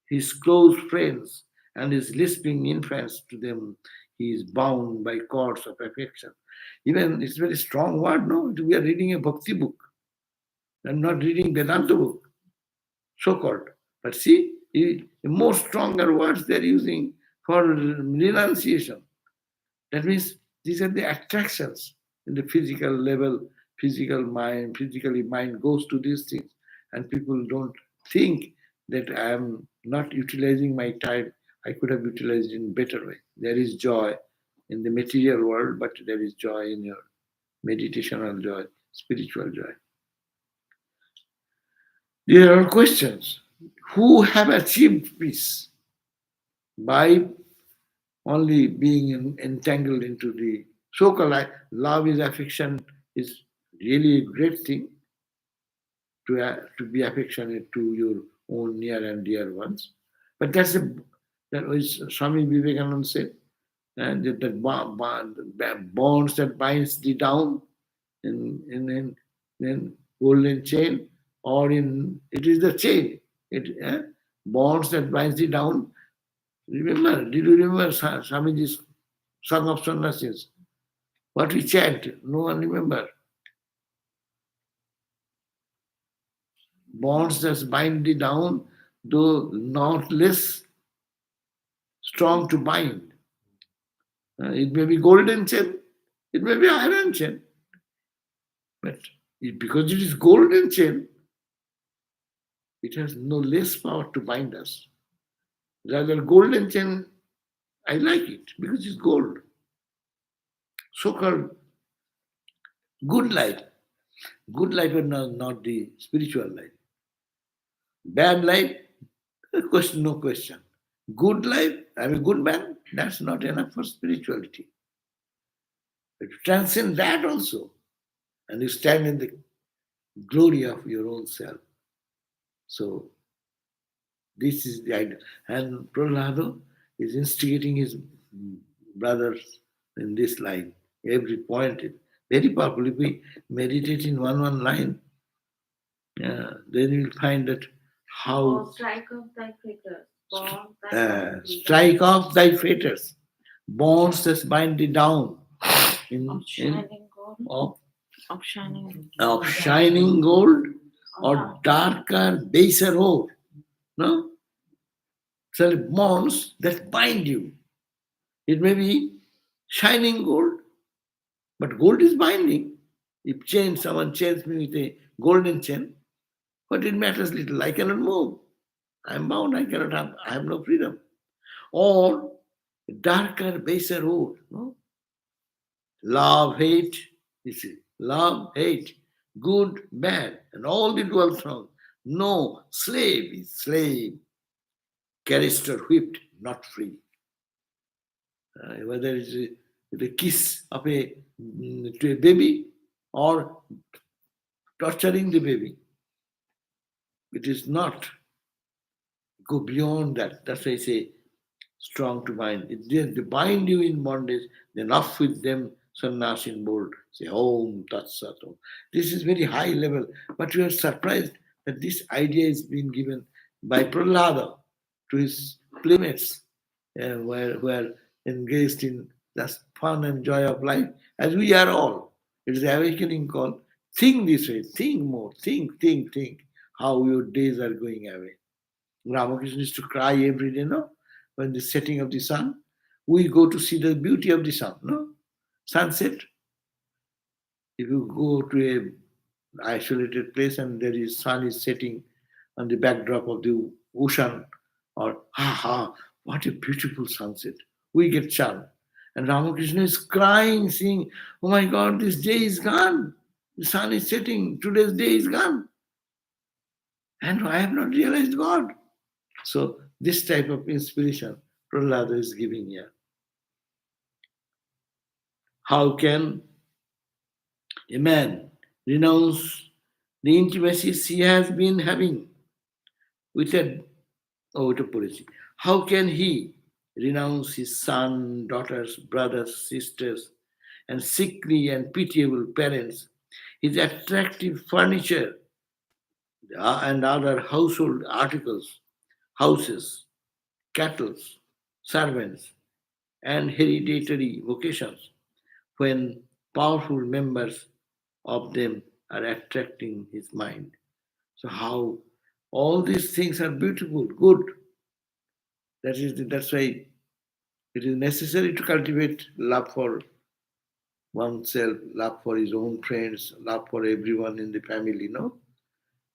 his close friends, and his lisping infants to them? He is bound by cords of affection. Even it's a very strong word, no? We are reading a bhakti book. I'm not reading Vedanta book, so-called. But see, more stronger words they're using for renunciation. That means these are the attractions in the physical level, physically mind goes to these things. And people don't think that I am not utilizing my time. I could have utilized it in a better way. There is joy in the material world, but there is joy in your meditational joy, spiritual joy. There are questions. Who have achieved peace by only being entangled into the so-called love is affection is really a great thing to be affectionate to your own near and dear ones. But that was Swami Vivekananda said, and that bonds that binds thee down in golden chain, or in it is the chain. Bonds that binds thee down. Remember, did you remember Swamiji's Song of Sannyasis? What we chant, no one remember. Bonds that bind thee down, though not less strong to bind. It may be golden chain, it may be iron chain. But because it is golden chain, it has no less power to bind us. Rather, golden chain, I like it because it's gold. so-called good life. Good life is not the spiritual life. Bad life, question, no question. Good life, I'm a good man, that's not enough for spirituality. But you transcend that also, and you stand in the glory of your own self. So this is the idea. And Prahlada is instigating his brothers in this line. Every point is very powerful. If we meditate in one line, then you'll find that how strike off thy fetters, strike off thy fetters, bonds that bind thee down of shining gold, of shining gold or darker, baser ore. No? So bonds that bind you. It may be shining gold, but gold is binding. If someone chains me with a golden chain, but it matters little. I cannot move. I am bound. I have no freedom. Or darker, baser ore. No? Love, hate. You see, love, hate, good, bad, and all the dual from. No, slave is slave. Caressed or whipped, not free. Whether it's the kiss of to a baby or torturing the baby, it is not go beyond that. That's why I say strong to bind. If they bind you in bondage, then off with them, sannyas in bold. Say Om Tat Sat Om. This is very high level, but you are surprised that this idea is being given by Prahlada to his playmates who are engaged in just fun and joy of life, as we are all. It is the awakening call. Think this way, think more, think, how your days are going away. Ramakrishna used to cry every day, no? When the setting of the sun, we go to see the beauty of the sun, no? Sunset. If you go to a isolated place and there is sun is setting on the backdrop of the ocean, or what a beautiful sunset. We get charmed. And Ramakrishna is crying, saying, oh my God, this day is gone. The sun is setting. Today's day is gone. And I have not realized God. So this type of inspiration Prahlada is giving here. How can a man renounce the intimacies he has been having with a policy? How can he renounce his son, daughters, brothers, sisters, and sickly and pitiable parents, his attractive furniture and other household articles, houses, cattle, servants, and hereditary vocations, when powerful members of them are attracting his mind? So how all these things are beautiful, good. That's why it is necessary to cultivate love for oneself, love for his own friends, love for everyone in the family, no?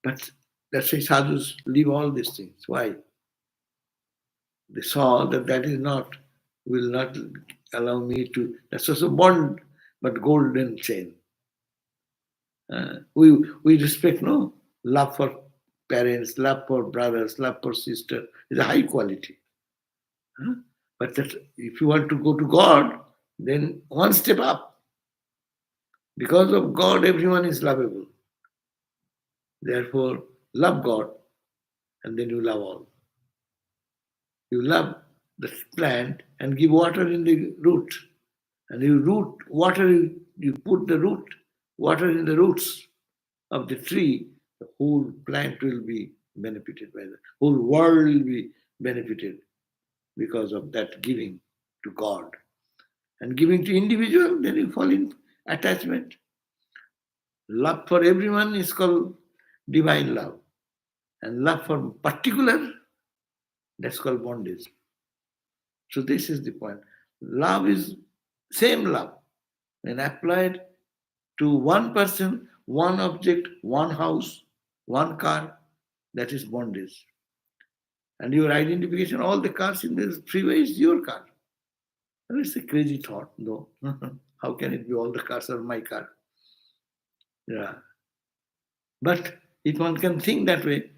But that's why sadhus leave all these things. Why? They saw that will not allow me to, that's also bond, but golden chain. We respect, no? Love for parents, love for brothers, love for sister is a high quality. But that if you want to go to God, then one step up. Because of God, everyone is lovable. Therefore, love God, and then you love all. You love the plant and give water in the root. And you put the root, water in the roots of the tree, the whole plant will be benefited by that. Whole world will be benefited because of that giving to God. And giving to individual, then you fall in attachment. Love for everyone is called divine love. And love for particular, that's called bondage. So this is the point. Love is same love. When applied to one person, one object, one house, one car, that is bondage. And your identification, all the cars in this freeway is your car. And it's a crazy thought, though. How can it be all the cars are my car? Yeah. But if one can think that way,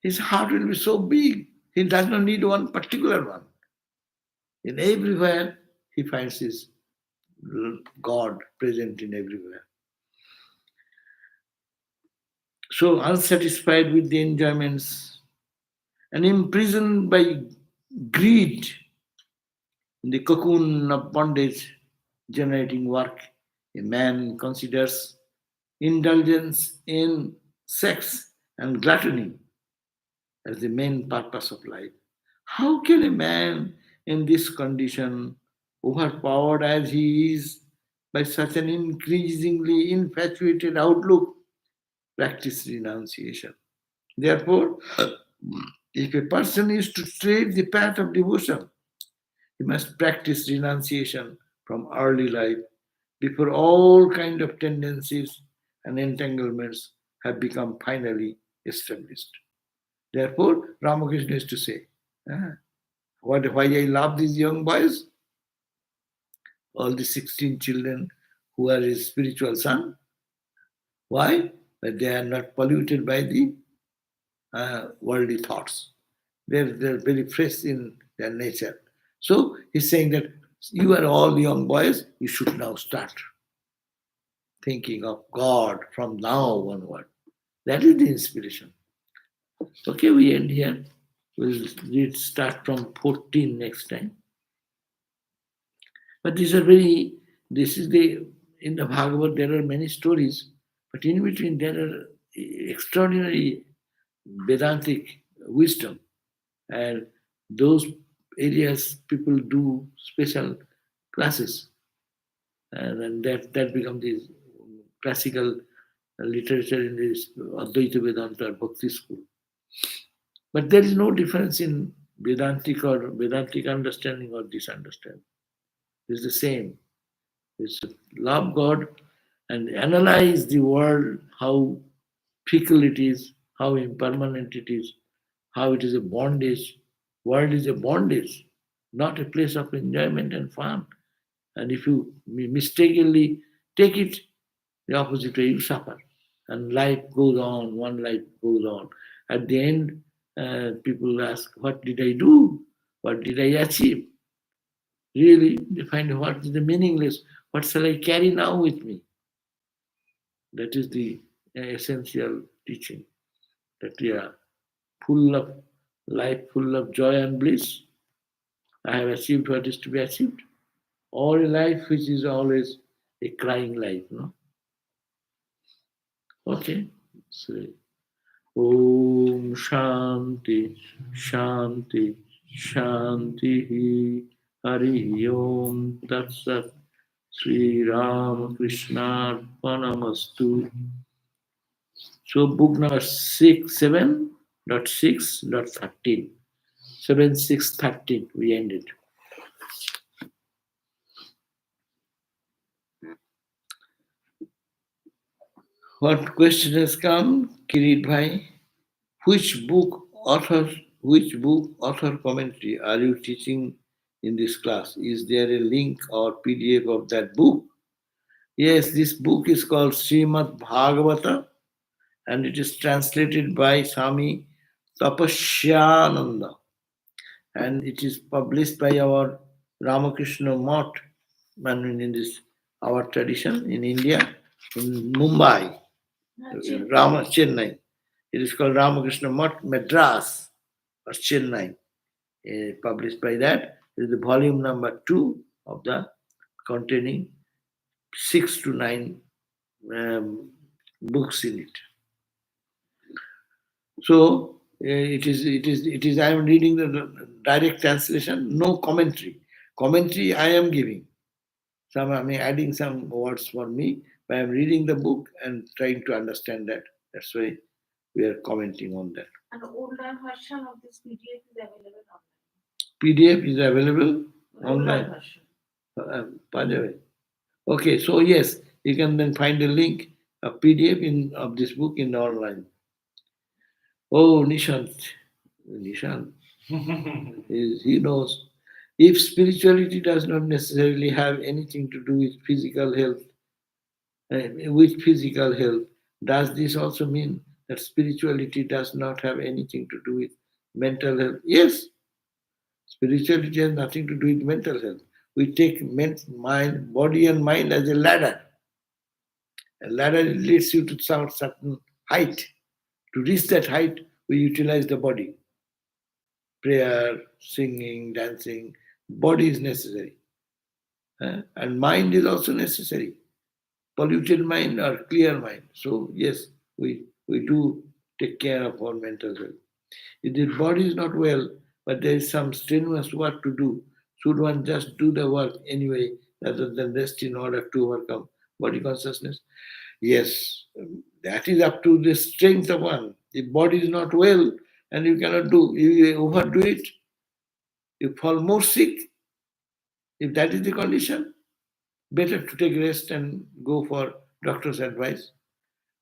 his heart will be so big, he does not need one particular one. In everywhere, he finds his God present in everywhere. So unsatisfied with the enjoyments and imprisoned by greed in the cocoon of bondage generating work, a man considers indulgence in sex and gluttony as the main purpose of life. How can a man in this condition, overpowered as he is by such an increasingly infatuated outlook, practice renunciation? Therefore, if a person is to tread the path of devotion, he must practice renunciation from early life before all kind of tendencies and entanglements have become finally established. Therefore, Ramakrishna used to say, "Ah, why I love these young boys, all the 16 children who are his spiritual son. Why? That they are not polluted by the worldly thoughts. They're very fresh in their nature. So he's saying that you are all young boys, you should now start thinking of God from now onward. That is the inspiration. Okay, we end here. We'll start from 14 next time. But these are very, this is the, in the Bhagavad, there are many stories, but in between there are extraordinary Vedantic wisdom. And those areas people do special classes. And then that becomes the classical literature in this Advaita Vedanta or Bhakti school. But there is no difference in Vedantic or Vedantic understanding or disunderstanding. It's the same. It's love God and analyze the world, how fickle it is, how impermanent it is, how it is a bondage. World is a bondage, not a place of enjoyment and fun. And if you mistakenly take it the opposite way, you suffer. And life goes on, one life goes on. At the end, people ask, what did I do? What did I achieve? Really, they find what is the meaningless. What shall I carry now with me? That is the essential teaching. That we are full of life, full of joy and bliss. I have achieved what is to be achieved. Or a life which is always a crying life, no? Okay. So, Om Shanti, Shanti, Shanti. Hari Om Tat Sat. Sri Ram Krishna Panamastu. So book number 7.6.13. 7.6.13 we ended. What question has come, Kirit Bhai? Which book author commentary are you teaching in this class? Is there a link or PDF of that book? Yes, this book is called Srimad Bhagavatam and it is translated by Swami Tapasyananda and it is published by our Ramakrishna Math, in this our tradition in India, in Mumbai, Chennai. It is called Ramakrishna Math Madras or Chennai, published by that. It is the volume number 2 of the containing 6 to 9 books in it. So it is. I am reading the direct translation, no commentary. Commentary I am giving. I'm adding some words for me, but I am reading the book and trying to understand that. That's why we are commenting on that. An older version of this PDF is available online. PDF is available online. By the way. Okay, so yes, you can then find a link, a PDF of this book in online. Oh, Nishant. He knows. If spirituality does not necessarily have anything to do with physical health, does this also mean that spirituality does not have anything to do with mental health? Yes, spirituality has nothing to do with mental health. We take mind, body and mind as a ladder. A ladder leads you to some certain height. To reach that height, we utilize the body. Prayer, singing, dancing, body is necessary. And mind is also necessary. Polluted mind or clear mind. So yes, we do take care of our mental health. If the body is not well, but there is some strenuous work to do, should one just do the work anyway rather than rest in order to overcome body consciousness? Yes, that is up to the strength of one. If body is not well and you cannot do, you overdo it, you fall more sick. If that is the condition, better to take rest and go for doctor's advice.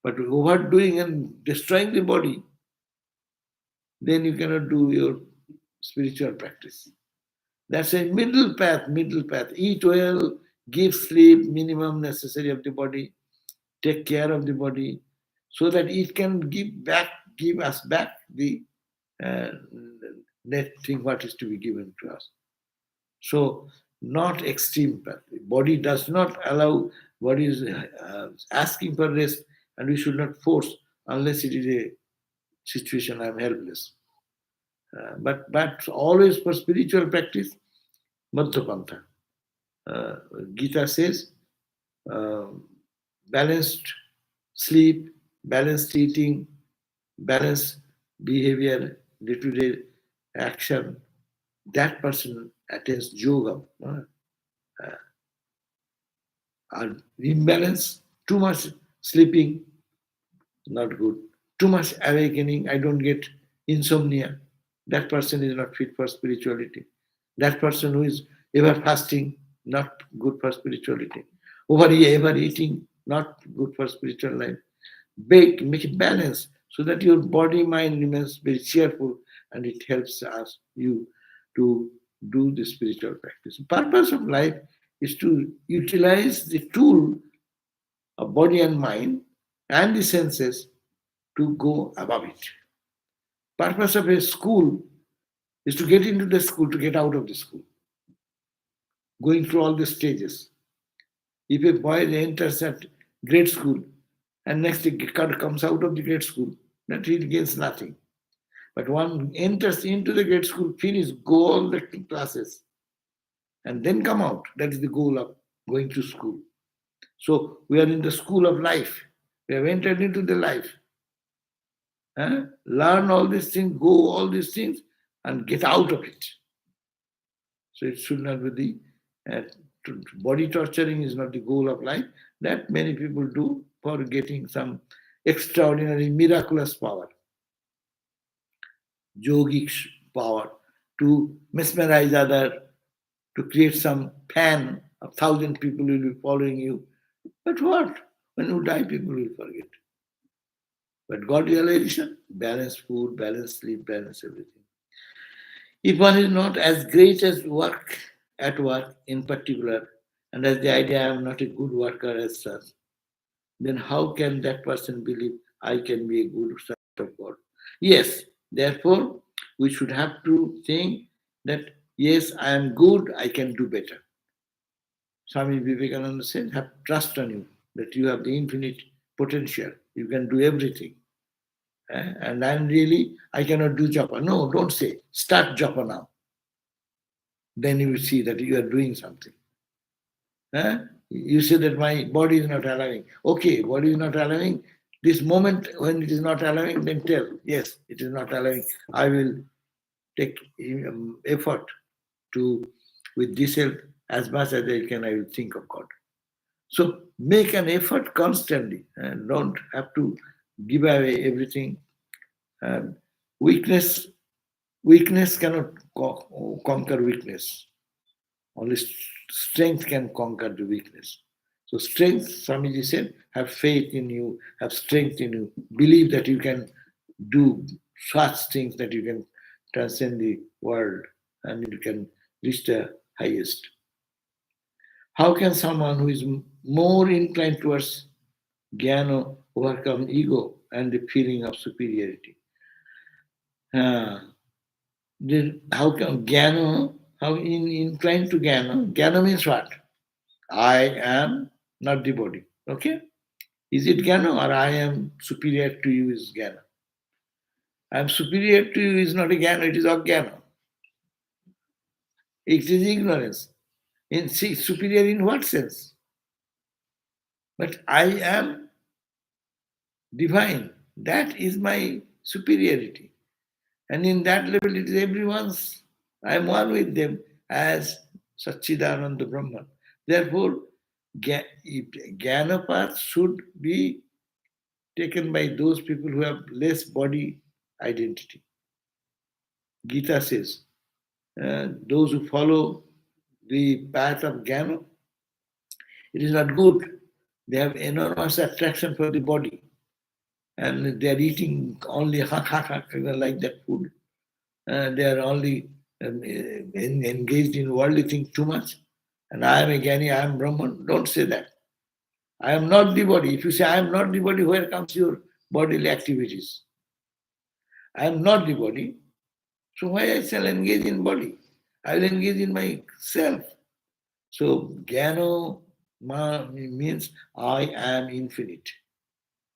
But overdoing and destroying the body, then you cannot do your spiritual practice. That's a middle path, middle path. Eat well, give sleep, minimum necessary of the body, take care of the body, so that it can give us back the uh, net thing what is to be given to us. So, not extreme path. The body does not allow, body is asking for rest, and we should not force unless it is a situation I'm helpless. But always for spiritual practice, Madhyapantha. Uh, Gita says, uh, balanced sleep, balanced eating, balanced behavior, day-to-day action, that person attains yoga. Or imbalance, too much sleeping, not good. Too much awakening, I don't get insomnia. That person is not fit for spirituality. That person who is ever fasting, not good for spirituality. Ever eating, not good for spiritual life. Make it balance so that your body mind remains very cheerful and it helps us you to do the spiritual practice. The purpose of life is to utilize the tool of body and mind and the senses to go above it. Purpose of a school is to get into the school, to get out of the school, going through all the stages. If a boy enters at grade school and next he comes out of the grade school, that he gains nothing. But one enters into the grade school, finish, go all the classes, and then come out. That is the goal of going to school. So we are in the school of life. We have entered into the life. Learn all these things, go all these things, and get out of it. So it should not be body torturing is not the goal of life. That many people do for getting some extraordinary, miraculous power, yogic power, to mesmerize other, to create some fan of 1,000 people will be following you. But what? When you die, people will forget. But God realization, balanced food, balanced sleep, balanced everything. If one is not as great as at work in particular, and as the idea I am not a good worker as such, then how can that person believe I can be a good servant of God? Yes, therefore, we should have to think that yes, I am good, I can do better. Swami Vivekananda said, have trust on you, that you have the infinite potential, you can do everything. And I cannot do japa. No, don't say, start japa now. Then you will see that you are doing something. You say that my body is not allowing. Okay, body is not allowing. This moment when it is not allowing, then tell, yes, it is not allowing. I will take effort to, with this help, as much as I can, I will think of God. So make an effort constantly and don't have to give away everything. Weakness cannot conquer weakness. Only strength can conquer the weakness. So strength, Swamiji said, have faith in you, have strength in you. Believe that you can do such things that you can transcend the world and you can reach the highest. How can someone who is more inclined towards jnana overcome ego and the feeling of superiority? Uh, how come jnana, how inclined to jnana? Jnana means what? I am not the body. Okay? Is it jnana or I am superior to you is jnana? I am superior to you is not a jnana, it is ajnana. It is ignorance. Superior in what sense? But I am divine. That is my superiority. And in that level, it is everyone's. I am one with them as Satchidananda Brahman. Therefore, Jnana path should be taken by those people who have less body identity. Gita says, those who follow the path of Jnana, it is not good. They have enormous attraction for the body. And they are eating only like that food. They are only engaged in worldly things too much. And I am a Jnani, I am Brahman. Don't say that. I am not the body. If you say I am not the body, where comes your bodily activities? I am not the body. So why I shall engage in body? I will engage in myself. So Jnana means I am infinite,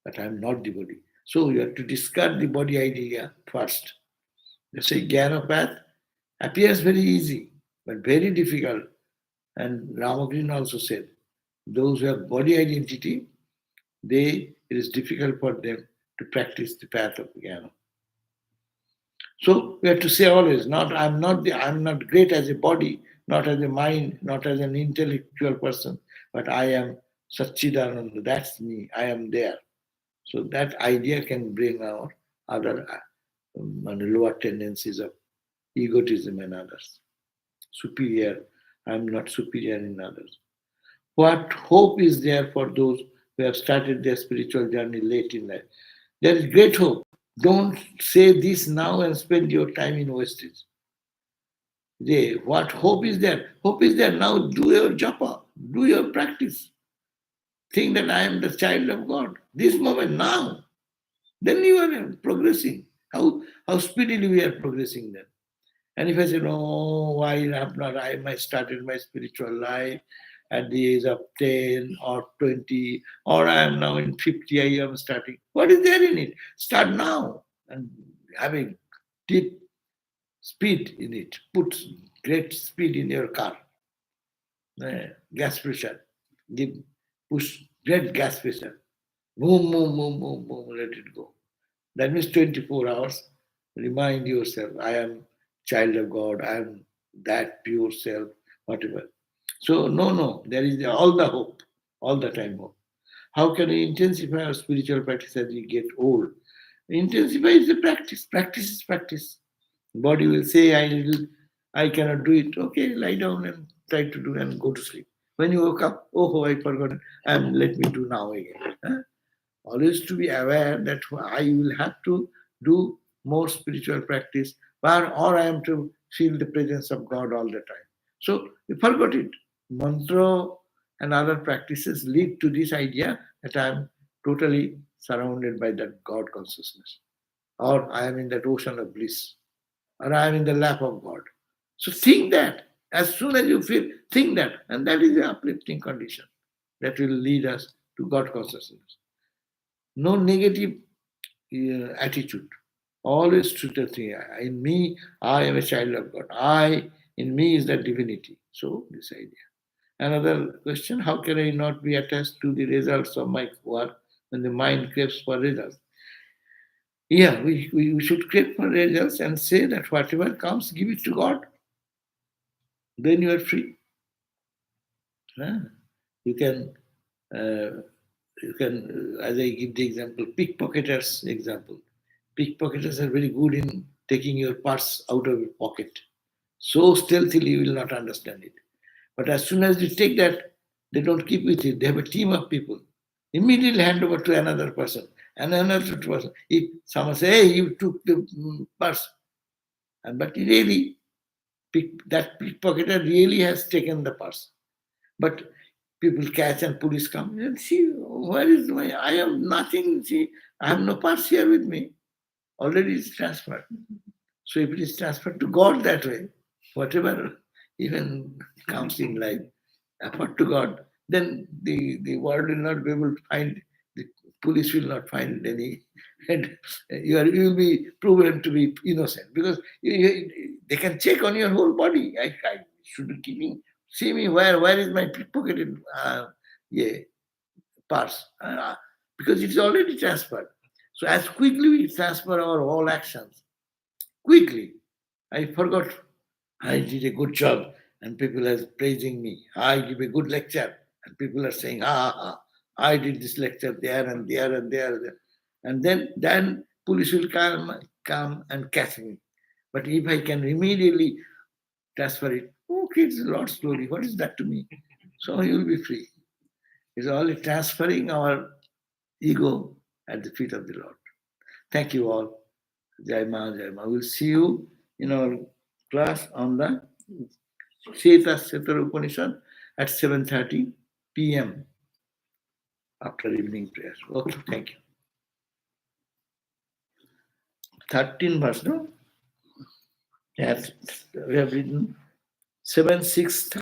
but I am not the body. So you have to discard the body idea first. You say Jnana path appears very easy, but very difficult. And Ramakrishna also said, those who have body identity, it is difficult for them to practice the path of Jnana. So we have to say always, I'm not great as a body, not as a mind, not as an intellectual person, but I am Satchidananda. That's me. I am there. So that idea can bring out other lower tendencies of egotism and others. Superior, I'm not superior in others. What hope is there for those who have started their spiritual journey late in life? There is great hope. Don't say this now and spend your time in wastage. What hope is there? Hope is there now. Do your japa, do your practice. Think that I am the child of God. This moment, now. Then you are progressing. How speedily we are progressing then. And if I say, no, why have not I started my spiritual life at the age of 10 or 20, or I am now in 50, I am starting. What is there in it? Start now and having deep speed in it. Put great speed in your car. Gas pressure. Give, push great gas pressure. Boom, boom, boom, boom, boom, let it go. That means 24 hours. Remind yourself, I am child of God, I am that pure self, whatever. So, no, there is all the hope, all the time hope. How can we intensify our spiritual practice as we get old? Intensify is the practice. Practice is practice. Body will say, I cannot do it. Okay, lie down and try to do and go to sleep. When you woke up, oh, I forgot, and let me do now again. Huh? Always to be aware that I will have to do more spiritual practice, or I am to feel the presence of God all the time. So you forgot it. Mantra and other practices lead to this idea that I am totally surrounded by that God consciousness, or I am in that ocean of bliss, or I am in the lap of God. So think that. As soon as you feel, think that, and that is the uplifting condition that will lead us to God consciousness. No negative attitude. Always truth thing. In me, I am a child of God. In me is the divinity. So, this idea. Another question, how can I not be attached to the results of my work when the mind craves for results? Yeah, we should crave for results and say that whatever comes, give it to God. Then you are free. Huh? You can, as I give the example, pickpocketers example. Pickpocketers are very good in taking your purse out of your pocket. So stealthily you will not understand it. But as soon as you take that, they don't keep with it. They have a team of people. Immediately hand over to another person and another person. If someone say, hey, you took the purse, but really that pickpocketer really has taken the purse. But people catch and police come and see, where is my, I have nothing, see, I have no purse here with me. Already it's transferred. So if it is transferred to God that way, whatever even comes in life, apart to God, then the world will not be able to find, the police will not find any, and you will be proven to be innocent because they can check on your whole body. I should be keeping, see me, where is my pickpocketed yeah, purse? Because it's already transferred. So as quickly we transfer our whole actions, quickly. I forgot. I did a good job, and people are praising me. I give a good lecture, and people are saying, I did this lecture there and there and there. And there." And then police will come and catch me. But if I can immediately transfer it, okay, it's a lot slowly. What is that to me? So you will be free. It's only transferring our ego at the feet of the Lord. Thank you all. Jai Ma, Jai Ma. We'll see you in our class on the Seta Setar Upanishad at 7:30 p.m. after evening prayer. Okay, thank you. 13 verse, no? Yes, we have written 7, 6,